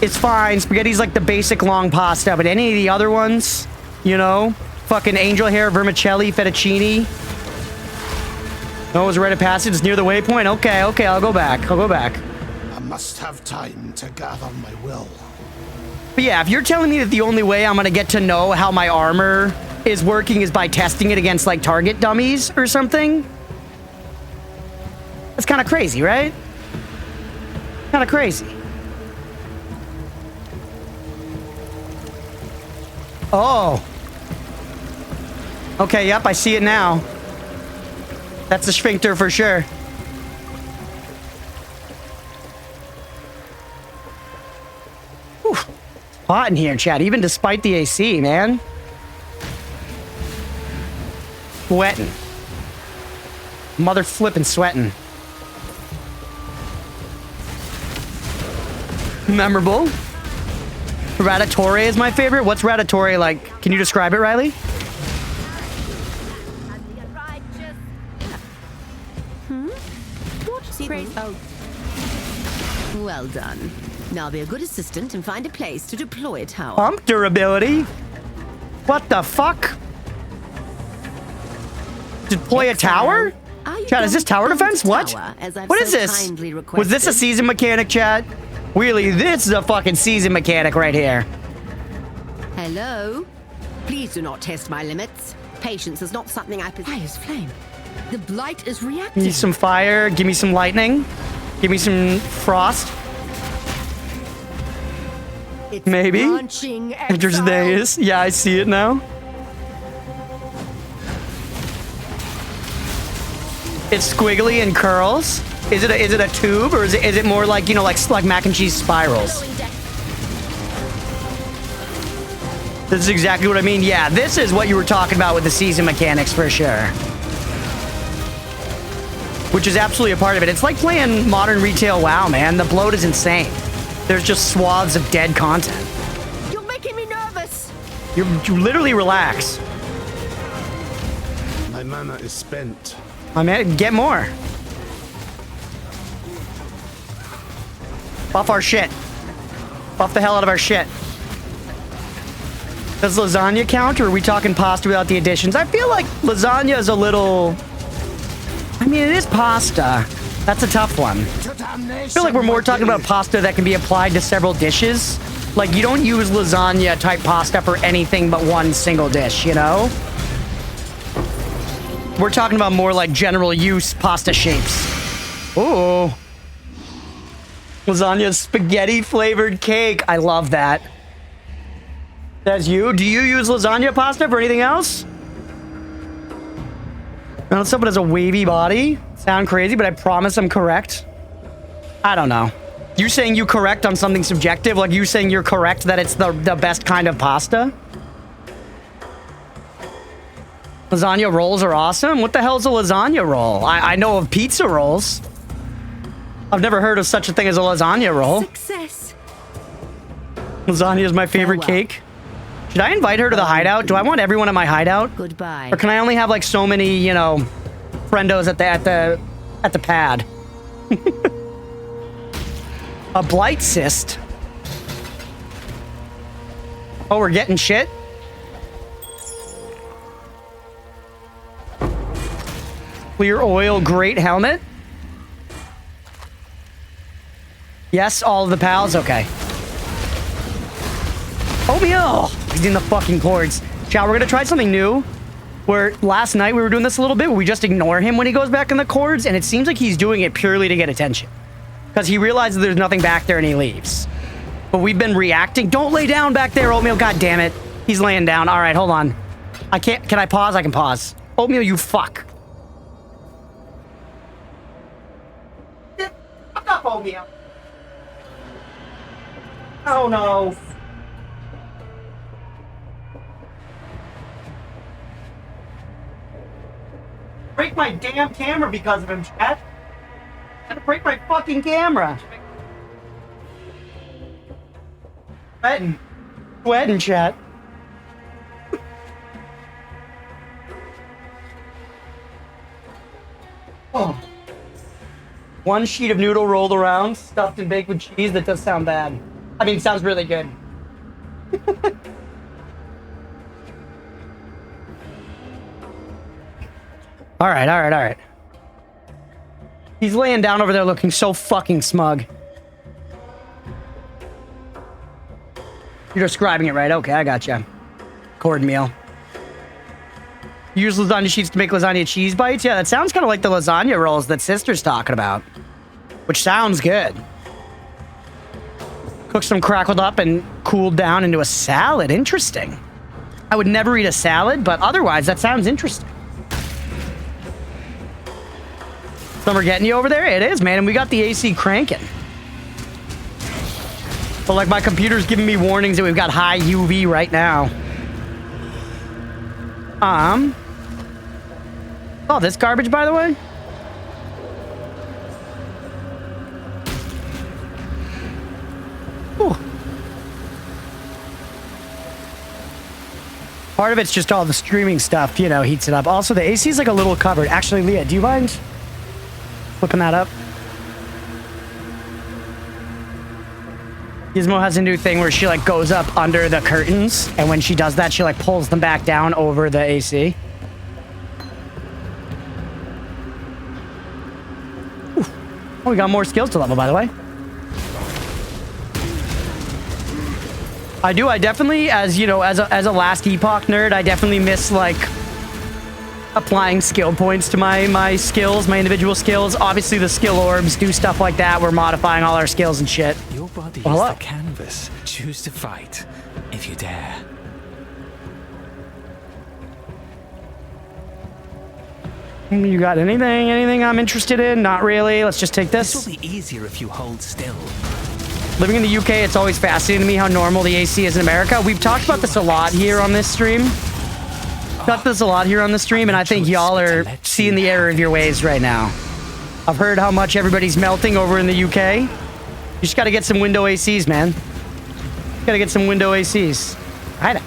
is fine. Spaghetti's like the basic long pasta, but any of the other ones, you know, fucking angel hair, vermicelli, fettuccine. No, it was a rite of passage. It's near the waypoint. Okay, I'll go back. I must have time to gather my will. But yeah, if you're telling me that the only way I'm gonna get to know how my armor is working is by testing it against like target dummies or something, that's kind of crazy, right? Kind of crazy. Oh. Okay, yep, I see it now. That's the sphincter for sure. Whew. It's hot in here, Chad, even despite the AC, man. Sweating. Mother flipping sweating. Memorable. Ratatouille is my favorite. What's Ratatouille like? Can you describe it, Riley? Well done. Now be a good assistant and find a place to deploy a tower. Pump durability? What the fuck? Deploy a tower? Chad, is this tower defense? What? What is this? Was this a season mechanic, Chad? Really, this is a fucking season mechanic right here. Hello? Please do not test my limits. Patience is not something I possess. Fire's flame. The blight is reacting. Give me some fire. Give me some lightning. Give me some frost. It's maybe. Enters Days. Yeah, I see it now. It's squiggly and curls. Is it a tube or is it more like, you know, like mac and cheese spirals? This is exactly what I mean. Yeah, this is what you were talking about with the season mechanics for sure. Which is absolutely a part of it. It's like playing modern retail WoW, man. The bloat is insane. There's just swaths of dead content. You're making me nervous. You literally relax. My mana is spent. My man, get more. Buff our shit. Buff the hell out of our shit. Does lasagna count, or are we talking pasta without the additions? I feel like lasagna is a little... I mean, it is pasta. That's a tough one. I feel like we're more talking about pasta that can be applied to several dishes. Like, you don't use lasagna-type pasta for anything but one single dish, you know? We're talking about more like general use pasta shapes. Ooh. Lasagna spaghetti-flavored cake. I love that. That's you? Do you use lasagna pasta for anything else? No, someone has a wavy body. Sound crazy, but I promise I'm correct. I don't know. You saying you correct on something subjective? Like you saying you're correct that it's the best kind of pasta? Lasagna rolls are awesome? What the hell's a lasagna roll? I know of pizza rolls. I've never heard of such a thing as a lasagna roll. Success. Lasagna is my favorite cake. Should I invite her to the hideout? Do I want everyone at my hideout? Goodbye. Or can I only have like so many, you know, friendos at the pad? A blight cyst. Oh, we're getting shit? Clear oil, great helmet. Yes, all of the pals? Okay. Oatmeal! He's in the fucking cords. Chat, we're gonna try something new. Where last night we were doing this a little bit, where we just ignore him when he goes back in the cords, and it seems like he's doing it purely to get attention. Because he realizes there's nothing back there and he leaves. But we've been reacting. Don't lay down back there, Oatmeal. God damn it. He's laying down. All right, hold on. I can't. Can I pause? I can pause. Oatmeal, you fuck. Fuck up, Oatmeal. Oh, no. Break my damn camera because of him, chat. I'm gonna break my fucking camera. Sweating, chat. Oh. One sheet of noodle rolled around, stuffed and baked with cheese. That does sound bad. I mean, it sounds really good. All right. He's laying down over there looking so fucking smug. You're describing it right. Okay, I gotcha. Cornmeal. Use lasagna sheets to make lasagna cheese bites? Yeah, that sounds kind of like the lasagna rolls that Sister's talking about. Which sounds good. Cook some crackled up and cooled down into a salad. Interesting. I would never eat a salad, but otherwise, that sounds interesting. Summer getting you over there? It is, man, and we got the AC cranking. But like my computer's giving me warnings that we've got high UV right now. Oh, this garbage, by the way? Ooh. Part of it's just all the streaming stuff, you know, heats it up. Also, the AC is like a little covered. Actually, Leah, do you mind flipping that up? Gizmo has a new thing where she like goes up under the curtains, and when she does that, she like pulls them back down over the AC. Ooh. Oh, we got more skills to level, by the way. I definitely, as you know, as a last Epoch nerd, I definitely miss like applying skill points to my skills, my individual skills. Obviously, the skill orbs do stuff like that. We're modifying all our skills and shit. Your body is the canvas. Choose to fight, if you dare. You got anything I'm interested in? Not really. Let's just take this. This will be easier if you hold still. Living in the UK, it's always fascinating to me how normal the AC is in America. We've talked about this a lot here on this stream. And I think y'all are seeing the error of your ways right now. I've heard how much everybody's melting over in the UK. You just gotta get some window ACs, man. Gotta get some window ACs. Right.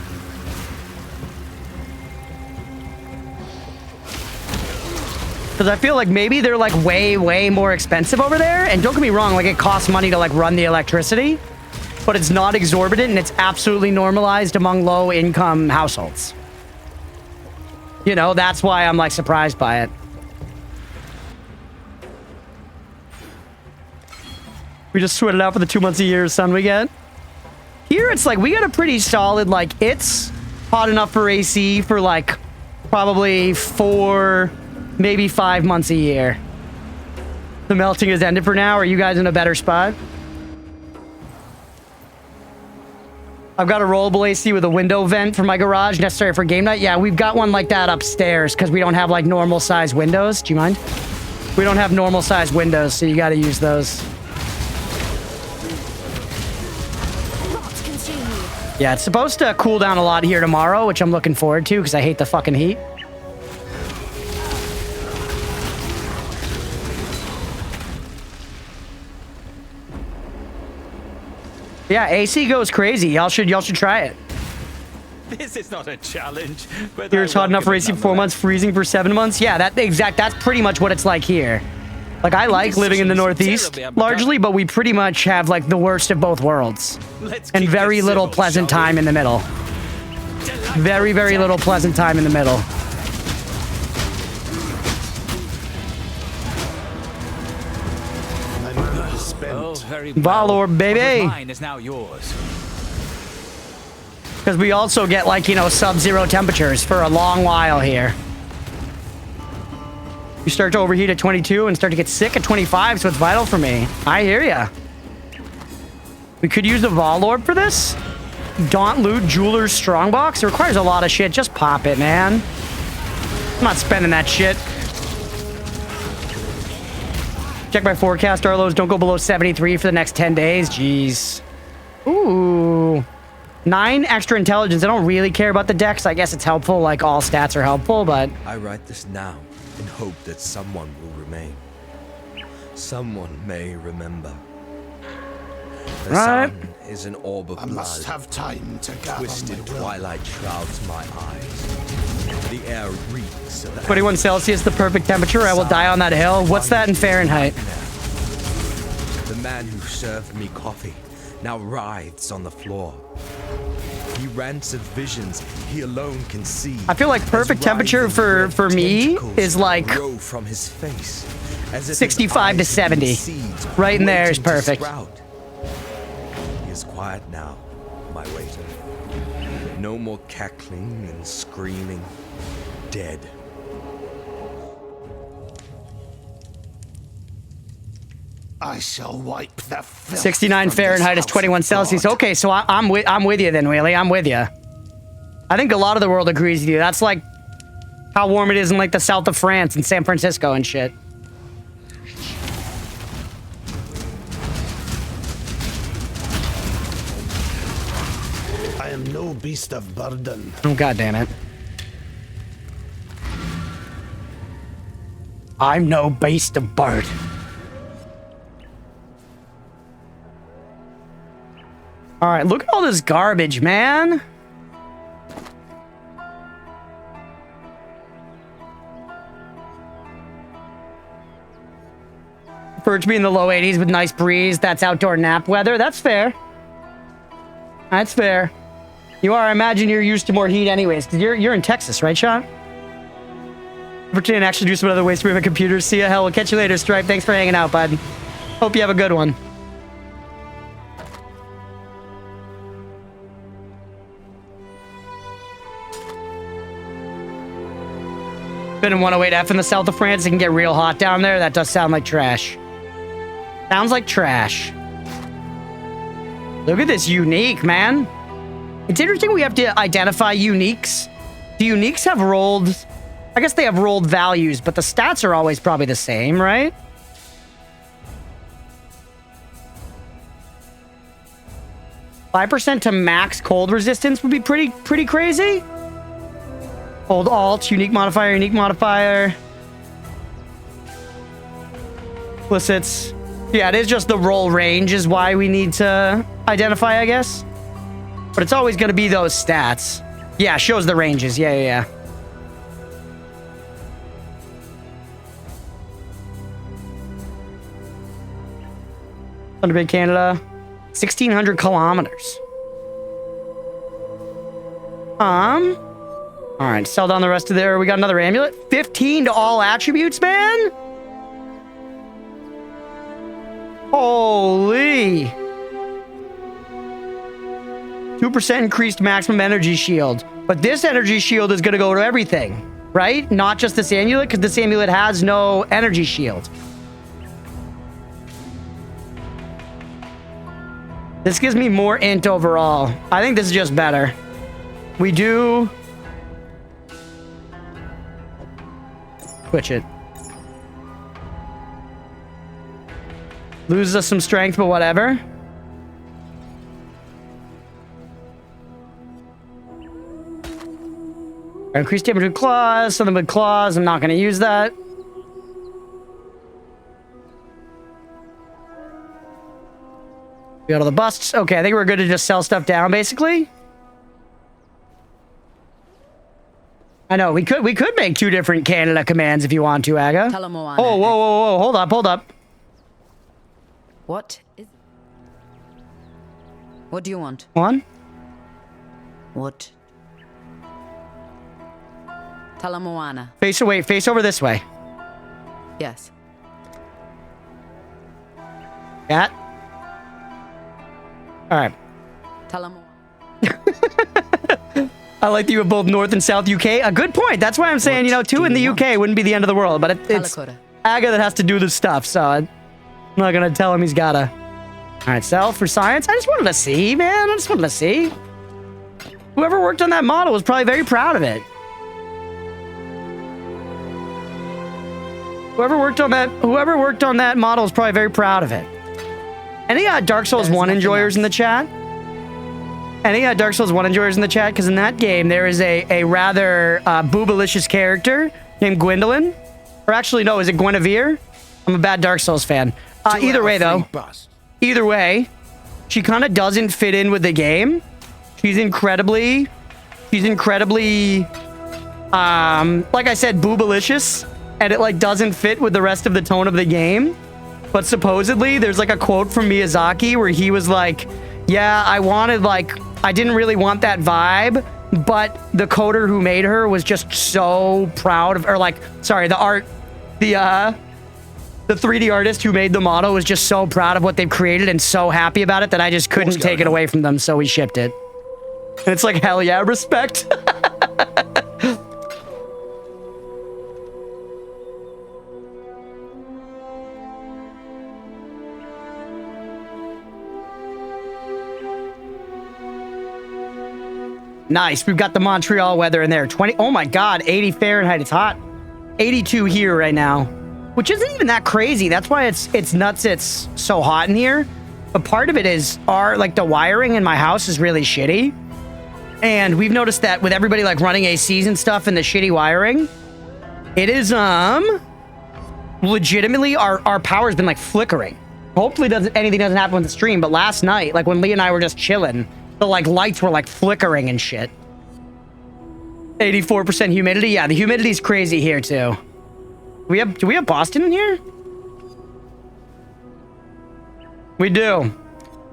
Because I feel like maybe they're like way more expensive over there. And don't get me wrong, like it costs money to like run the electricity. but it's not exorbitant and it's absolutely normalized among low-income households. You know, that's why I'm like surprised by it. We just sweat it out for the 2 months a year sun we get. Here it's like we got a pretty solid, like it's hot enough for AC for like probably 4, maybe 5 months a year. The melting has ended for now. Are you guys in a better spot? I've got a rollable AC with a window vent for my garage necessary for game night. Yeah, we've got one like that upstairs because we don't have like normal size windows. Do you mind? We don't have normal size windows, so you got to use those. Yeah, it's supposed to cool down a lot here tomorrow, which I'm looking forward to because I hate the fucking heat. Yeah, AC goes crazy. Y'all should try it. This is not a challenge. Here it's hot enough for AC for 4 months, freezing for 7 months. Yeah, that's pretty much what it's like here. Like, I like living in the Northeast largely, but we pretty much have like the worst of both worlds. And very little pleasant time in the middle. Very, very little pleasant time in the middle. Valor, baby. Mine is now yours. Because we also get like, you know, sub-zero temperatures for a long while here. You start to overheat at 22 and start to get sick at 25, so it's vital for me. I hear ya. We could use the Vol Orb for this. Daunt Loot Jeweler's Strongbox. It requires a lot of shit. Just pop it, man. I'm not spending that shit. Check my forecast, Arlos. Don't go below 73 for the next 10 days. Jeez. Ooh. 9 extra intelligence. I don't really care about the dex. I guess it's helpful. Like, all stats are helpful, but... I write this now in hope that someone will remain. Someone may remember. The sun is an orb of blood. Must have time to gather. Twisted twilight shrouds my eyes. The air reeks of the 21 Celsius, the perfect temperature. I will die on that hill. What's that in Fahrenheit? The man who served me coffee now writhes on the floor. He rants of visions he alone can see. I feel like perfect temperature for me is like from his face, as if 65 to 70. Right in there is perfect. He is quiet now, my waiter. No more cackling and screaming. Dead. I shall wipe the filth 69 Fahrenheit is 21 Celsius. Okay, so I'm with you then, Whaley. I'm with you. I think a lot of the world agrees with you. That's like how warm it is in like the south of France and San Francisco and shit. I am no beast of burden. Oh, God damn it. I'm no beast of burden. All right, look at all this garbage, man. For it to be in the low 80s with nice breeze, that's outdoor nap weather. That's fair. That's fair. You are, I imagine you're used to more heat anyways, because you're in Texas, right, Sean? Opportunity to actually do some other ways to move my computer. See ya, hell. We'll catch you later, Stripe. Thanks for hanging out, bud. Hope you have a good one. Been in 108F in the south of France. It can get real hot down there. That does sound like trash. Sounds like trash. Look at this unique, man. It's interesting we have to identify uniques. Do uniques have rolled... I guess they have rolled values, but the stats are always probably the same, right? %5 to max cold resistance would be pretty crazy. Hold alt, unique modifier, Implicits. Yeah, it is just the roll range is why we need to identify, I guess. But it's always going to be those stats. Yeah, it shows the ranges. Yeah. Thunder Bay, Canada. 1,600 kilometers. All right, sell down the rest of there. We got another amulet. 15 to all attributes, man. Holy. 2% increased maximum energy shield. But this energy shield is going to go to everything, right? Not just this amulet, because this amulet has no energy shield. This gives me more int overall. I think this is just better. We do... Switch it. Loses us some strength, but whatever. Increased damage with claws, something with claws. I'm not going to use that. We got all the busts. Okay, I think we're good to just sell stuff down, basically. I know, we could make 2 different Canada commands if you want to, Aga. Oh, whoa. Hold up. What is... What do you want? One. What? Talamoana. Face away. Face over this way. Yes. Cat. All right. Talamoana. I like that you have both North and South UK. A good point. That's why I'm saying, you know, 2 in the UK wouldn't be the end of the world. But it's Aga that has to do the stuff, so I'm not going to tell him he's got to. All right, sell for science. I just wanted to see, man. I just wanted to see. Whoever worked on that model was probably very proud of it. Whoever worked on that model is probably very proud of it. Any Dark Souls 1 enjoyers in the chat? Any Dark Souls 1 enjoyers in the chat? Because in that game, there is a rather boobalicious character named Gwendolyn. Or actually, no, is it Guinevere? I'm a bad Dark Souls fan. Either way, though. Either way, she kind of doesn't fit in with the game. She's incredibly, like I said, boobalicious. And it, like, doesn't fit with the rest of the tone of the game. But supposedly, there's, like, a quote from Miyazaki where he was like, yeah, I didn't really want that vibe, but the coder who made her was just so proud of, or like, sorry, the 3D artist who made the model was just so proud of what they've created and so happy about it that I just couldn't take it away from them, so we shipped it. And it's like, hell yeah, respect. Nice. We've got the Montreal weather in there. 20. Oh my God. 80 Fahrenheit. It's hot. 82 here right now, which isn't even that crazy. That's why it's nuts. It's so hot in here. But part of it is the wiring in my house is really shitty. And we've noticed that with everybody like running ACs and stuff and the shitty wiring, it is, legitimately our power's been like flickering. Hopefully anything doesn't happen with the stream. But last night, like when Lee and I were just chilling, the like lights were like flickering and shit. 84% humidity. Yeah, the humidity's crazy here too. Do we have Boston in here? We do.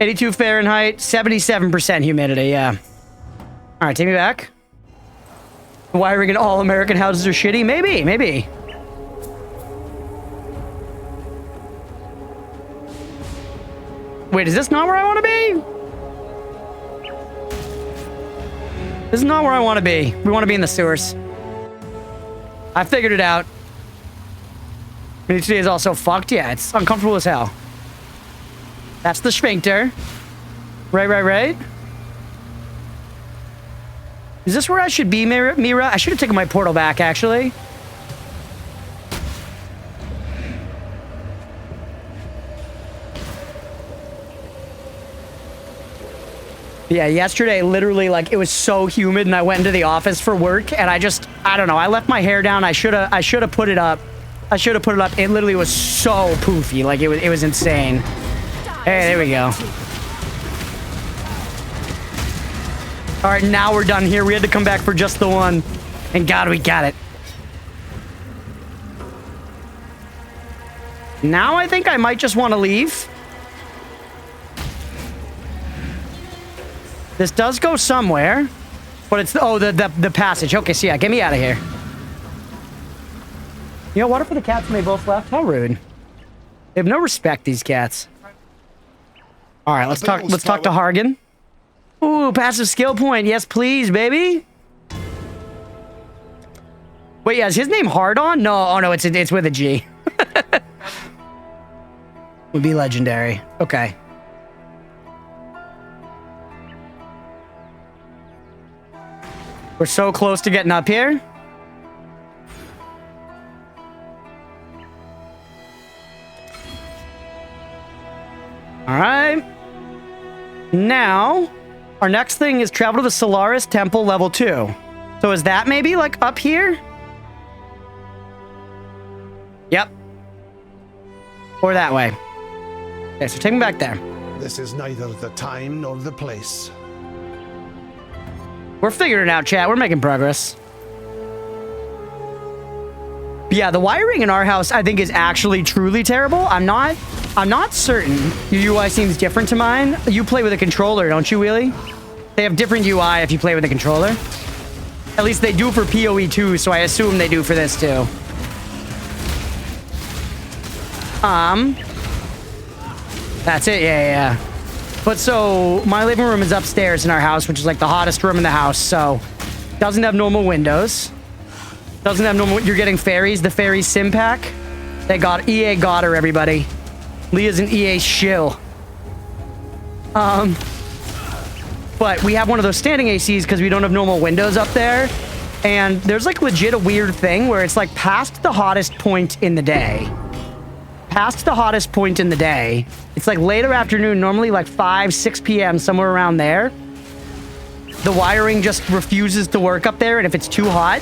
82 Fahrenheit, 77% humidity. Yeah. All right, take me back. The wiring in all American houses are shitty. Maybe. Wait, is this not where I want to be? This is not where I want to be. We want to be in the sewers. I figured it out. Today is also fucked. Yeah, it's uncomfortable as hell. That's the sphincter. Right. Is this where I should be, Mira? I should have taken my portal back, actually. Yeah, yesterday, literally, like, it was so humid, and I went into the office for work, and I don't know, I left my hair down. I should have put it up. It literally was so poofy. Like, it was insane. Hey, there we go. All right, now we're done here. We had to come back for just the one. And God, we got it. Now I think I might just want to leave. This does go somewhere, but it's the passage. Okay, so yeah, get me out of here. You know, water for the cats when they both left. How rude. They have no respect, these cats. All right, let's talk to Hargan. Ooh, passive skill point. Yes, please, baby. Wait, yeah, is his name Hardon? No, oh no, it's with a G. Would be legendary. Okay. We're so close to getting up here. All right. Now, our next thing is travel to the Solaris Temple level 2. So is that maybe like up here? Yep. Or that way. Okay, so take me back there. This is neither the time nor the place. We're figuring it out, chat. We're making progress. But yeah, the wiring in our house, I think, is actually truly terrible. I'm not certain. Your UI seems different to mine. You play with a controller, don't you, Wheelie? They have different UI if you play with a controller. At least they do for PoE 2, so I assume they do for this too. That's it, yeah. But so, my living room is upstairs in our house, which is like the hottest room in the house, so doesn't have normal windows. Doesn't have normal... You're getting fairies, the fairy sim pack. EA got her, everybody. Leah's an EA shill. But we have one of those standing ACs because we don't have normal windows up there. And there's like legit a weird thing where it's like past the hottest point in the day. Past the hottest point in the day. It's like later afternoon, normally like 5, 6 p.m., somewhere around there. The wiring just refuses to work up there, and if it's too hot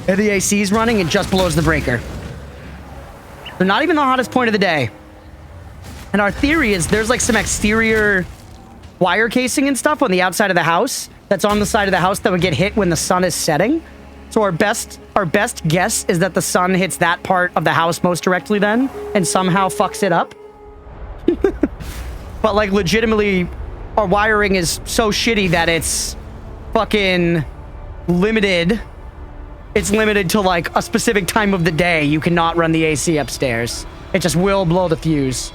and the AC is running, it just blows the breaker. They're not even the hottest point of the day. And our theory is there's like some exterior wire casing and stuff on the outside of the house that's on the side of the house that would get hit when the sun is setting. So our best guess is that the sun hits that part of the house most directly then and somehow fucks it up. But like legitimately, our wiring is so shitty that it's fucking limited. It's limited to like a specific time of the day. You cannot run the AC upstairs. It just will blow the fuse.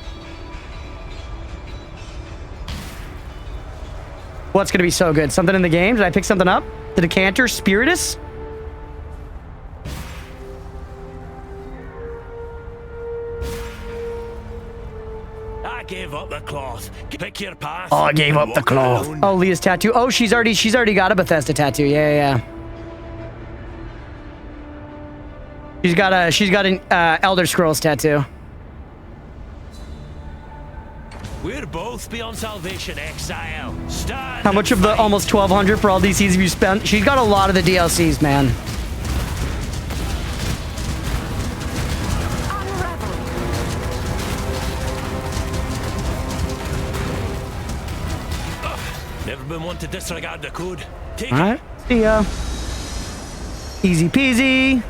What's gonna be so good? Something in the game? Did I pick something up? The decanter? Spiritus? I gave up the cloth. Pick your path. Oh, I gave up the cloth. Oh, Leah's tattoo. Oh, she's already got a Bethesda tattoo. Yeah. She's got an Elder Scrolls tattoo. We're both beyond salvation, exile. Stand. How much of the almost 1,200 for all DCs have you spent? She's got a lot of the DLCs, man. Never been one to disregard the code. Take all right. See ya. Easy peasy.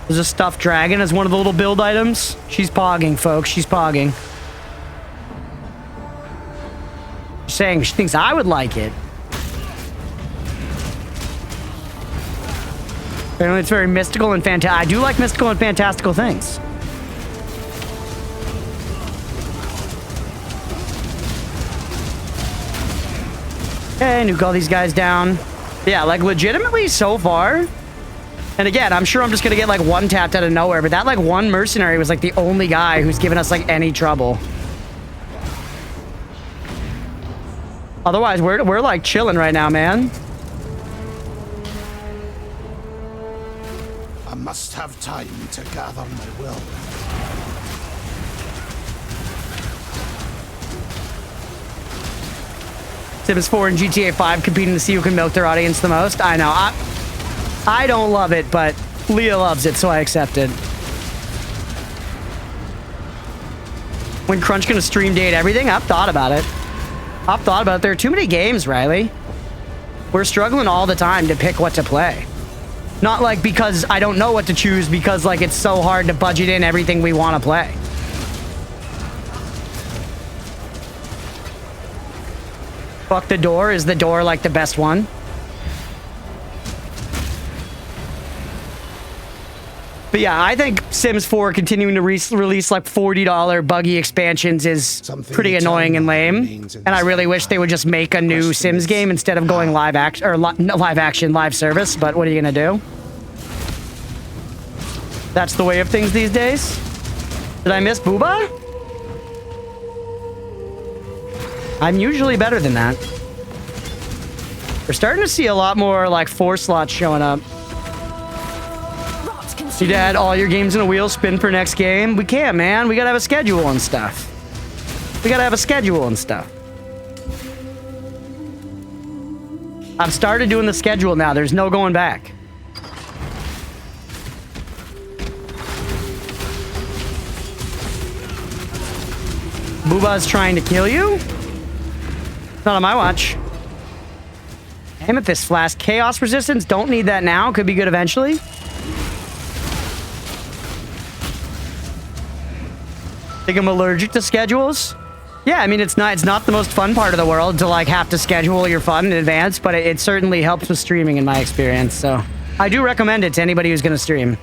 There's a stuffed dragon as one of the little build items. She's pogging, folks. She's pogging. She's saying she thinks I would like it. Apparently it's very mystical and fantastic. I do like mystical and fantastical things. Okay, nuke all these guys down. Yeah, like legitimately so far. And again, I'm sure I'm just gonna get like one tapped out of nowhere, but that like one mercenary was like the only guy who's given us like any trouble. Otherwise, we're like chilling right now, man. I must have time to gather my will. Sims 4 and GTA 5 competing to see who can milk their audience the most. I know. I don't love it, but Leah loves it, so I accept it. When Crunch gonna stream date everything? I've thought about it. There are too many games, Riley. We're struggling all the time to pick what to play. Not like because I don't know what to choose, because like it's so hard to budget in everything we want to play. Fuck the door. Is the door like the best one? But yeah, I think Sims 4 continuing to release like $40 buggy expansions is pretty annoying and lame. And I really wish they would just make a new Sims game instead of going live service. But what are you gonna do? That's the way of things these days. Did I miss Booba? I'm usually better than that. We're starting to see a lot more like 4 slots showing up. You'd add all your games in a wheel spin for next game. We can't, man. We gotta have a schedule and stuff. We gotta have a schedule and stuff. I've started doing the schedule now. There's no going back. Booba's trying to kill you? Not on my watch. Amethyst Flask. Chaos Resistance. Don't need that now. Could be good eventually. Think I'm allergic to schedules? Yeah, I mean, it's not the most fun part of the world to like have to schedule your fun in advance, but it certainly helps with streaming in my experience. So I do recommend it to anybody who's going to stream.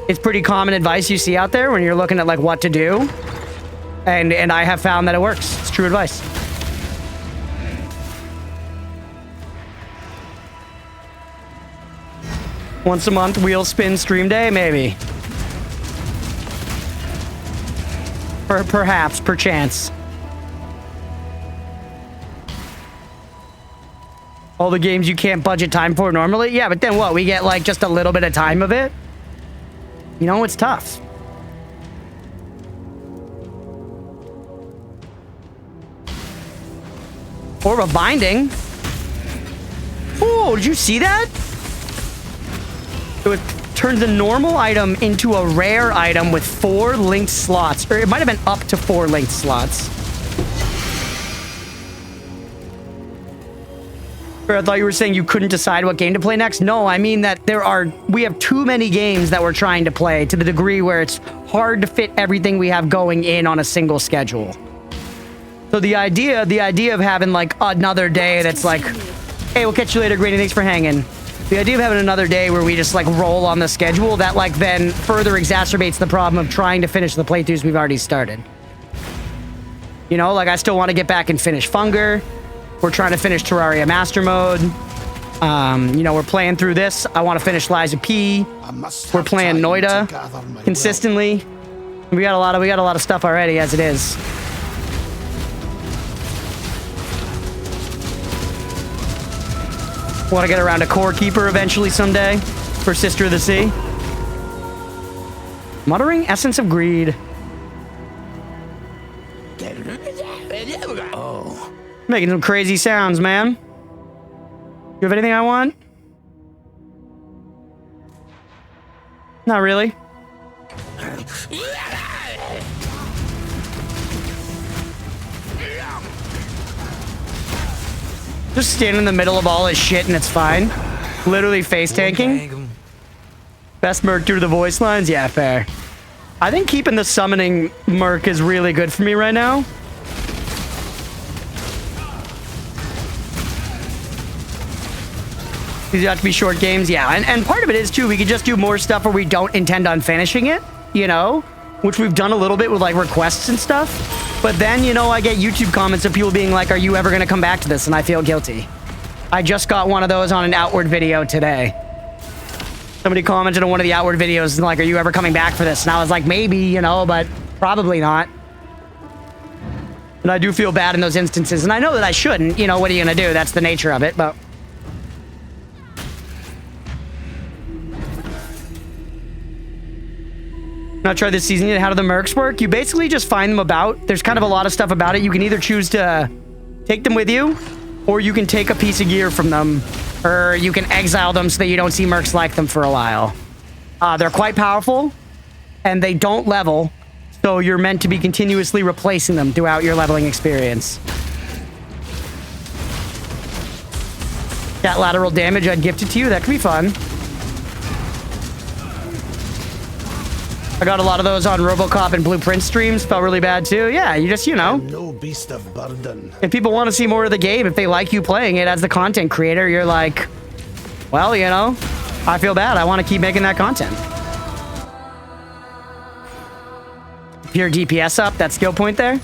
It's pretty common advice you see out there when you're looking at like what to do. And I have found that it works. It's true advice. Once a month wheel spin stream day, maybe. Perhaps, perchance. All the games you can't budget time for normally? Yeah, but then what? We get like just a little bit of time of it? You know, it's tough. Orb of Binding? Oh, did you see that? It turns a normal item into a rare item with 4 linked slots. Or it might have been up to 4 linked slots. Or I thought you were saying you couldn't decide what game to play next. No, I mean that we have too many games that we're trying to play to the degree where it's hard to fit everything we have going in on a single schedule. So the idea of having like another day that's like, hey, we'll catch you later, Granny, thanks for hanging. The idea of having another day where we just like roll on the schedule, that like then further exacerbates the problem of trying to finish the playthroughs we've already started. You know, like I still want to get back and finish Funger. We're trying to finish Terraria Master Mode. You know, we're playing through this. I want to finish Lies of P. We're playing Noida consistently. We got a lot of stuff already as it is. Want to get around to Core Keeper eventually someday for Sister of the Sea. Muttering Essence of Greed. Oh. Making some crazy sounds, man. You have anything I want? Not really. Just stand in the middle of all his shit and it's fine. Literally face tanking. Best merc due to the voice lines? Yeah, fair. I think keeping the summoning merc is really good for me right now. These have to be short games, yeah. And part of it is, too, we could just do more stuff where we don't intend on finishing it, you know? Which we've done a little bit with, like, requests and stuff. But then, you know, I get YouTube comments of people being like, are you ever going to come back to this? And I feel guilty. I just got one of those on an Outward video today. Somebody commented on one of the Outward videos and like, are you ever coming back for this? And I was like, maybe, you know, but probably not. And I do feel bad in those instances. And I know that I shouldn't. You know, what are you going to do? That's the nature of it, but... Not tried this season yet. How do the mercs work? You basically just find them about. There's kind of a lot of stuff about it. You can either choose to take them with you, or you can take a piece of gear from them, or you can exile them so that you don't see mercs like them for a while. They're quite powerful, and they don't level, so you're meant to be continuously replacing them throughout your leveling experience. That lateral damage I'd gift it to you. That could be fun. I got a lot of those on RoboCop and Blueprint streams. Felt really bad too. Yeah, you just, you know. No beast of burden. If people want to see more of the game, if they like you playing it as the content creator, you're like, well, you know, I feel bad. I want to keep making that content. Pure DPS up, that skill point there.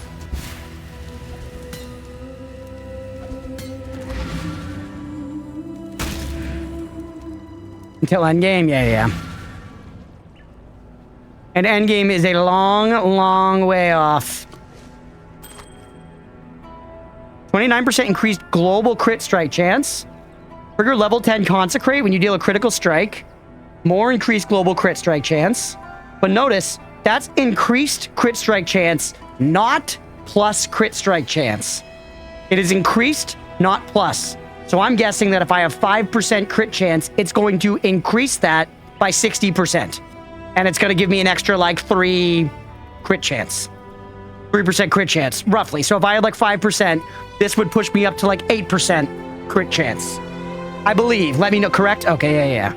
Until endgame, yeah. And endgame is a long, long way off. 29% increased global crit strike chance. Trigger level 10 consecrate when you deal a critical strike. More increased global crit strike chance. But notice, that's increased crit strike chance, not plus crit strike chance. It is increased, not plus. So I'm guessing that if I have 5% crit chance, it's going to increase that by 60%. And it's going to give me an extra, like, 3 crit chance. 3% crit chance, roughly. So if I had, like, 5%, this would push me up to, like, 8% crit chance. I believe. Let me know. Correct? Okay, yeah.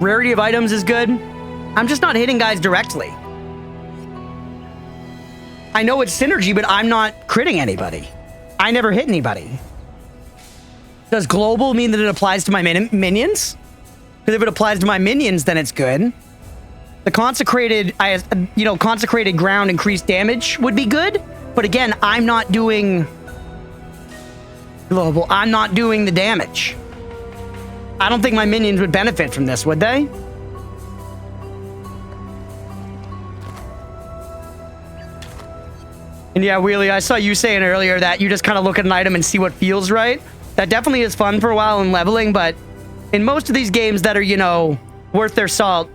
Rarity of items is good. I'm just not hitting guys directly. I know it's synergy, but I'm not critting anybody. I never hit anybody. Does global mean that it applies to my minions? Because if it applies to my minions, then it's good. The consecrated, consecrated ground increased damage would be good. But again, I'm not doing global. I'm not doing the damage. I don't think my minions would benefit from this, would they? And yeah, Wheelie, I saw you saying earlier that you just kind of look at an item and see what feels right. That definitely is fun for a while in leveling, but in most of these games that are, you know, worth their salt,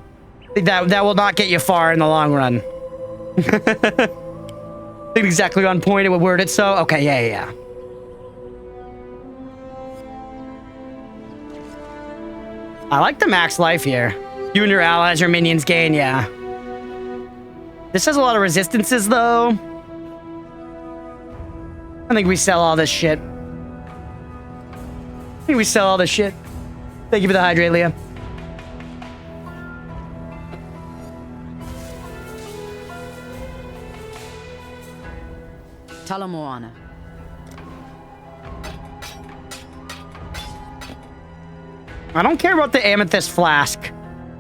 that will not get you far in the long run. Exactly on point, it would word it so. Okay, yeah. I like the max life here. You and your allies or minions gain, yeah. This has a lot of resistances, though. I think we sell all this shit. Thank you for the hydrate, Leah. Talamoana. I don't care about the amethyst flask.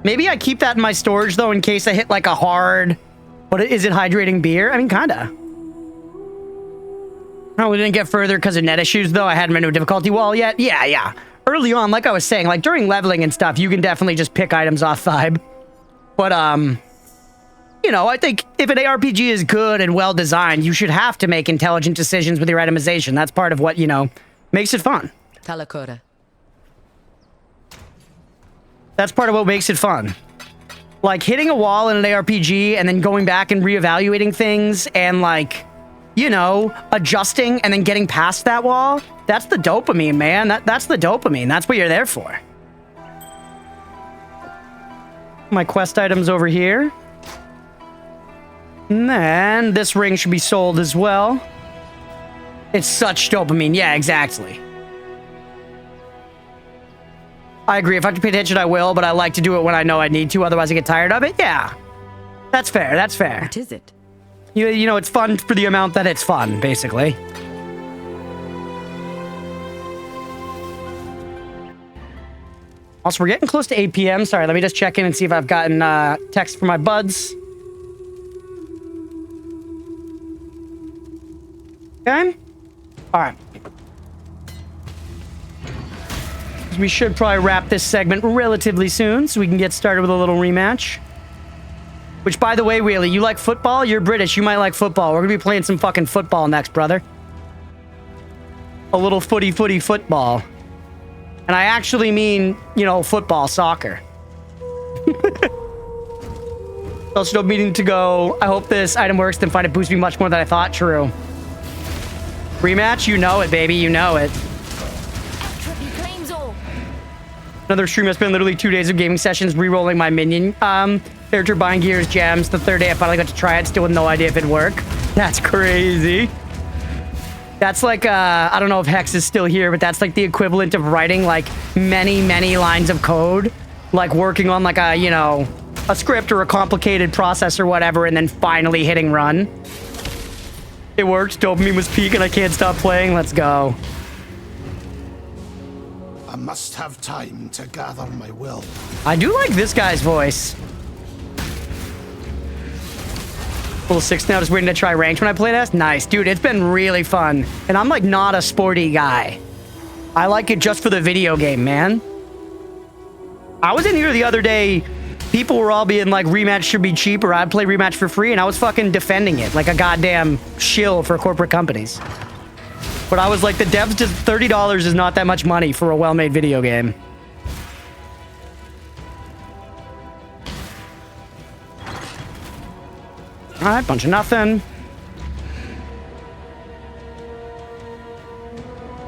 Maybe I keep that in my storage, though, in case I hit, like, a hard... What is it, hydrating beer? I mean, kinda. Oh, we didn't get further because of net issues, though. I hadn't been to a difficulty wall yet. Yeah. Early on, like I was saying, like, during leveling and stuff, you can definitely just pick items off vibe. But, you know, I think if an ARPG is good and well-designed, you should have to make intelligent decisions with your itemization. That's part of what, you know, makes it fun. Talakota. That's part of what makes it fun. Like, hitting a wall in an ARPG and then going back and reevaluating things and, like, you know, adjusting and then getting past that wall. That's the dopamine, man. That's the dopamine. That's what you're there for. My quest items over here. And then this ring should be sold as well. It's such dopamine. Yeah, exactly. I agree. If I have to pay attention, I will, but I like to do it when I know I need to. Otherwise, I get tired of it. Yeah. That's fair. What is it? You know, it's fun for the amount that it's fun, basically. Also, we're getting close to 8 p.m. Sorry, let me just check in and see if I've gotten text from my buds. Okay. All right. We should probably wrap this segment relatively soon so we can get started with a little rematch. Which, by the way, Wheelie, you like football? You're British. You might like football. We're going to be playing some fucking football next, brother. A little footy football. And I actually mean, you know, football, soccer. Also, still meaning to go. I hope this item works, then find it boosts me much more than I thought. True. Rematch? You know it, baby. You know it. Another stream. I spent literally 2 days of gaming sessions re-rolling my minion character, buying gears, gems. The third day I finally got to try it, still with no idea if it'd work. That's crazy. That's like, I don't know if Hex is still here, but that's like the equivalent of writing like many lines of code like working on like a, you know, a script or a complicated process or whatever, and then finally hitting run. It worked. Dopamine was peaking. I can't stop playing. Let's go. I must have time to gather my will. I do like this guy's voice. Level 6 now, just waiting to try ranked when I play this. Nice, dude. It's been really fun. And I'm like not a sporty guy. I like it just for the video game, man. I was in here the other day. People were all being like, rematch should be cheap, or I'd play rematch for free, and I was fucking defending it like a goddamn shill for corporate companies. But I was like, the devs just $30 is not that much money for a well-made video game. All right, bunch of nothing.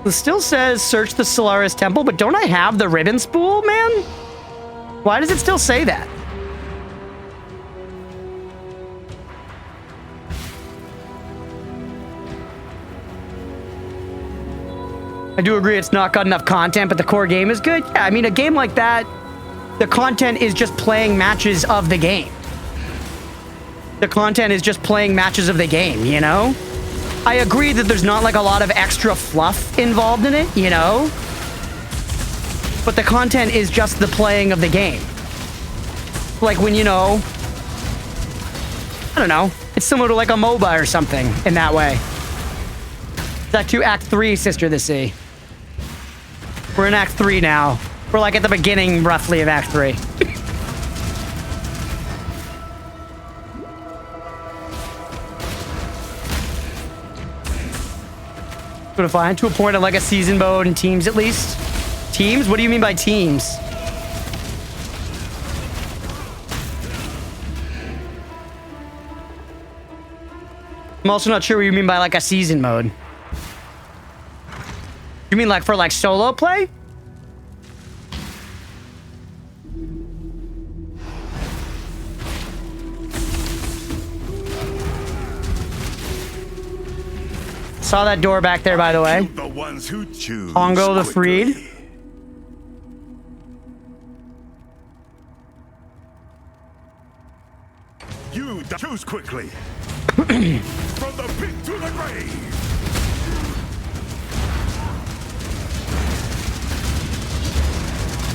It still says search the Solaris Temple, but don't I have the ribbon spool, man? Why does it still say that? I do agree it's not got enough content, but the core game is good. Yeah, I mean, a game like that, the content is just playing matches of the game. The content is just playing matches of the game, you know? I agree that there's not like a lot of extra fluff involved in it, you know? But the content is just the playing of the game. Like when, you know, I don't know, it's similar to like a MOBA or something in that way. It's Act 2, Act 3, Sister the Sea. We're in Act 3 now. We're like at the beginning, roughly, of Act 3. Gonna find to a point of like a season mode and teams at least. Teams? What do you mean by teams? I'm also not sure what you mean by like a season mode. You mean like for like solo play? Saw that door back there, by the way. The ones who choose Pongo the Freed. You choose quickly. From the pit to the grave.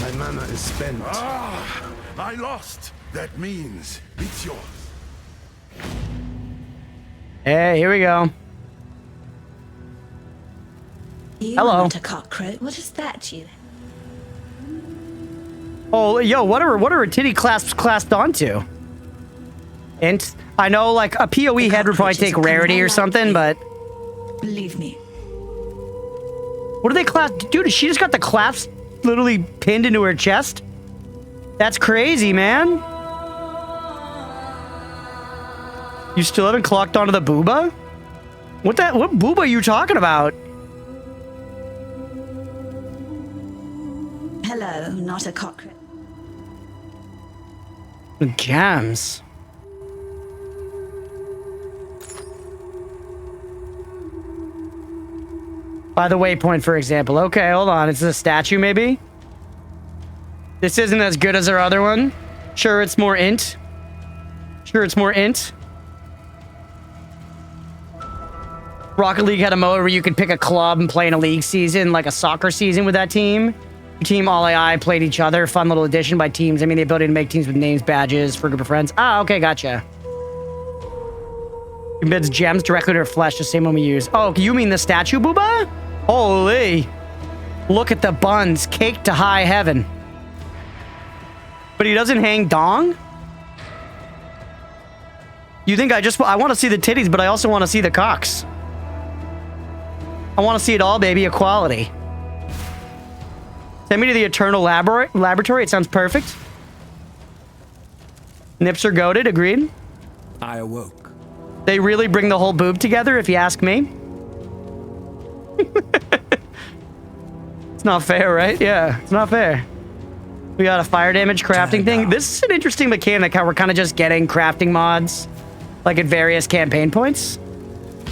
My mana is spent. Ah, I lost. That means it's yours. Hey, here we go. You Hello. want a cockroach? What is that to you? Oh, yo, what are titty clasps clasped onto? Int? I know, like, a PoE head would probably take rarity or something, but... Believe me. What do they clasp? Dude, she just got the clasps literally pinned into her chest? That's crazy, man. You still haven't clocked onto the booba? What booba are you talking about? Hello, not a cockroach. Gems. By the waypoint, for example. Okay, hold on. It's a statue, maybe? This isn't as good as our other one. Sure, it's more int. Sure, it's more int. Rocket League had a mode where you could pick a club and play in a league season, like a soccer season with that team. Team all AI played each other. Fun little addition by teams. I mean, the ability to make teams with names, badges for a group of friends. Ah, okay, gotcha. Embeds gems directly to her flesh, the same one we use. Oh, you mean the statue, booba? Holy. Look at the buns, caked to high heaven. But he doesn't hang dong? You think I want to see the titties, but I also want to see the cocks. I want to see it all, baby. Equality. Send me to the Eternal Laboratory. It sounds perfect. Nips are goated. Agreed. I awoke. They really bring the whole boob together, if you ask me. It's not fair, right? Yeah, it's not fair. We got a fire damage crafting thing. This is an interesting mechanic, how we're kind of just getting crafting mods, like at various campaign points.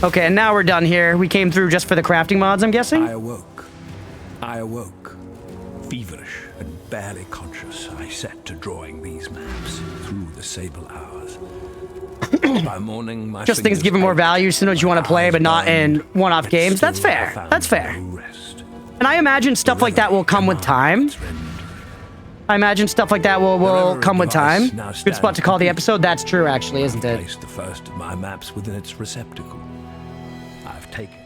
Okay, and now we're done here. We came through just for the crafting mods, I'm guessing? I awoke. I awoke. Feverish and barely conscious, I set to drawing these maps through the sable hours. By morning, my Just things given more value, so you want to play, but not in one-off games. That's fair. That's fair. And I imagine stuff like that will come with time. I imagine stuff like that will come with time. Good spot to call the episode. That's true, actually, isn't it? Place the first of my maps within its receptacle. I've taken.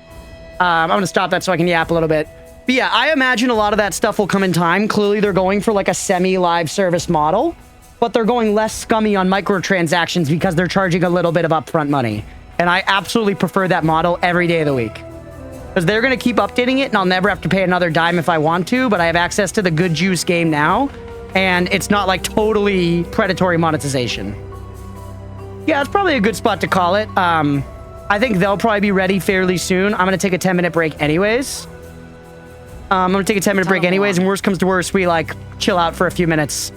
I'm going to stop that so I can yap a little bit. But yeah, I imagine a lot of that stuff will come in time. Clearly, they're going for like a semi-live service model, but they're going less scummy on microtransactions because they're charging a little bit of upfront money. And I absolutely prefer that model every day of the week. Because they're going to keep updating it, and I'll never have to pay another dime if I want to, but I have access to the good juice game now, and it's not like totally predatory monetization. Yeah, it's probably a good spot to call it. I think they'll probably be ready fairly soon. I'm going to take a 10-minute break anyways. I'm going to take a 10-minute break anyways, and worst comes to worst, we, like, chill out for a few minutes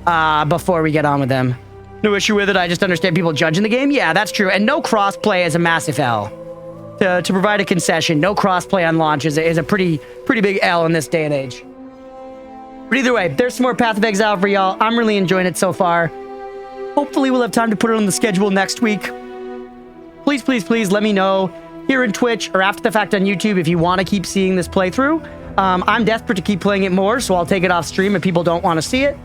before we get on with them. No issue with it. I just understand people judging the game. Yeah, that's true. And no crossplay is a massive L. To provide a concession, no crossplay on launch is a pretty big L in this day and age. But either way, there's some more Path of Exile for y'all. I'm really enjoying it so far. Hopefully we'll have time to put it on the schedule next week. Please, please, please let me know here in Twitch or after the fact on YouTube if you want to keep seeing this playthrough. I'm desperate to keep playing it more, so I'll take it off stream if people don't want to see it.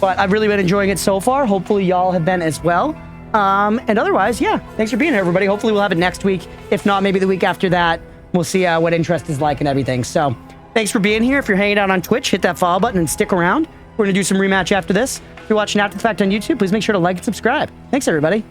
But I've really been enjoying it so far. Hopefully y'all have been as well. And otherwise, yeah, thanks for being here, everybody. Hopefully we'll have it next week. If not, maybe the week after that. We'll see what interest is like and everything. So thanks for being here. If you're hanging out on Twitch, hit that follow button and stick around. We're going to do some rematch after this. If you're watching after the fact on YouTube, please make sure to like and subscribe. Thanks, everybody.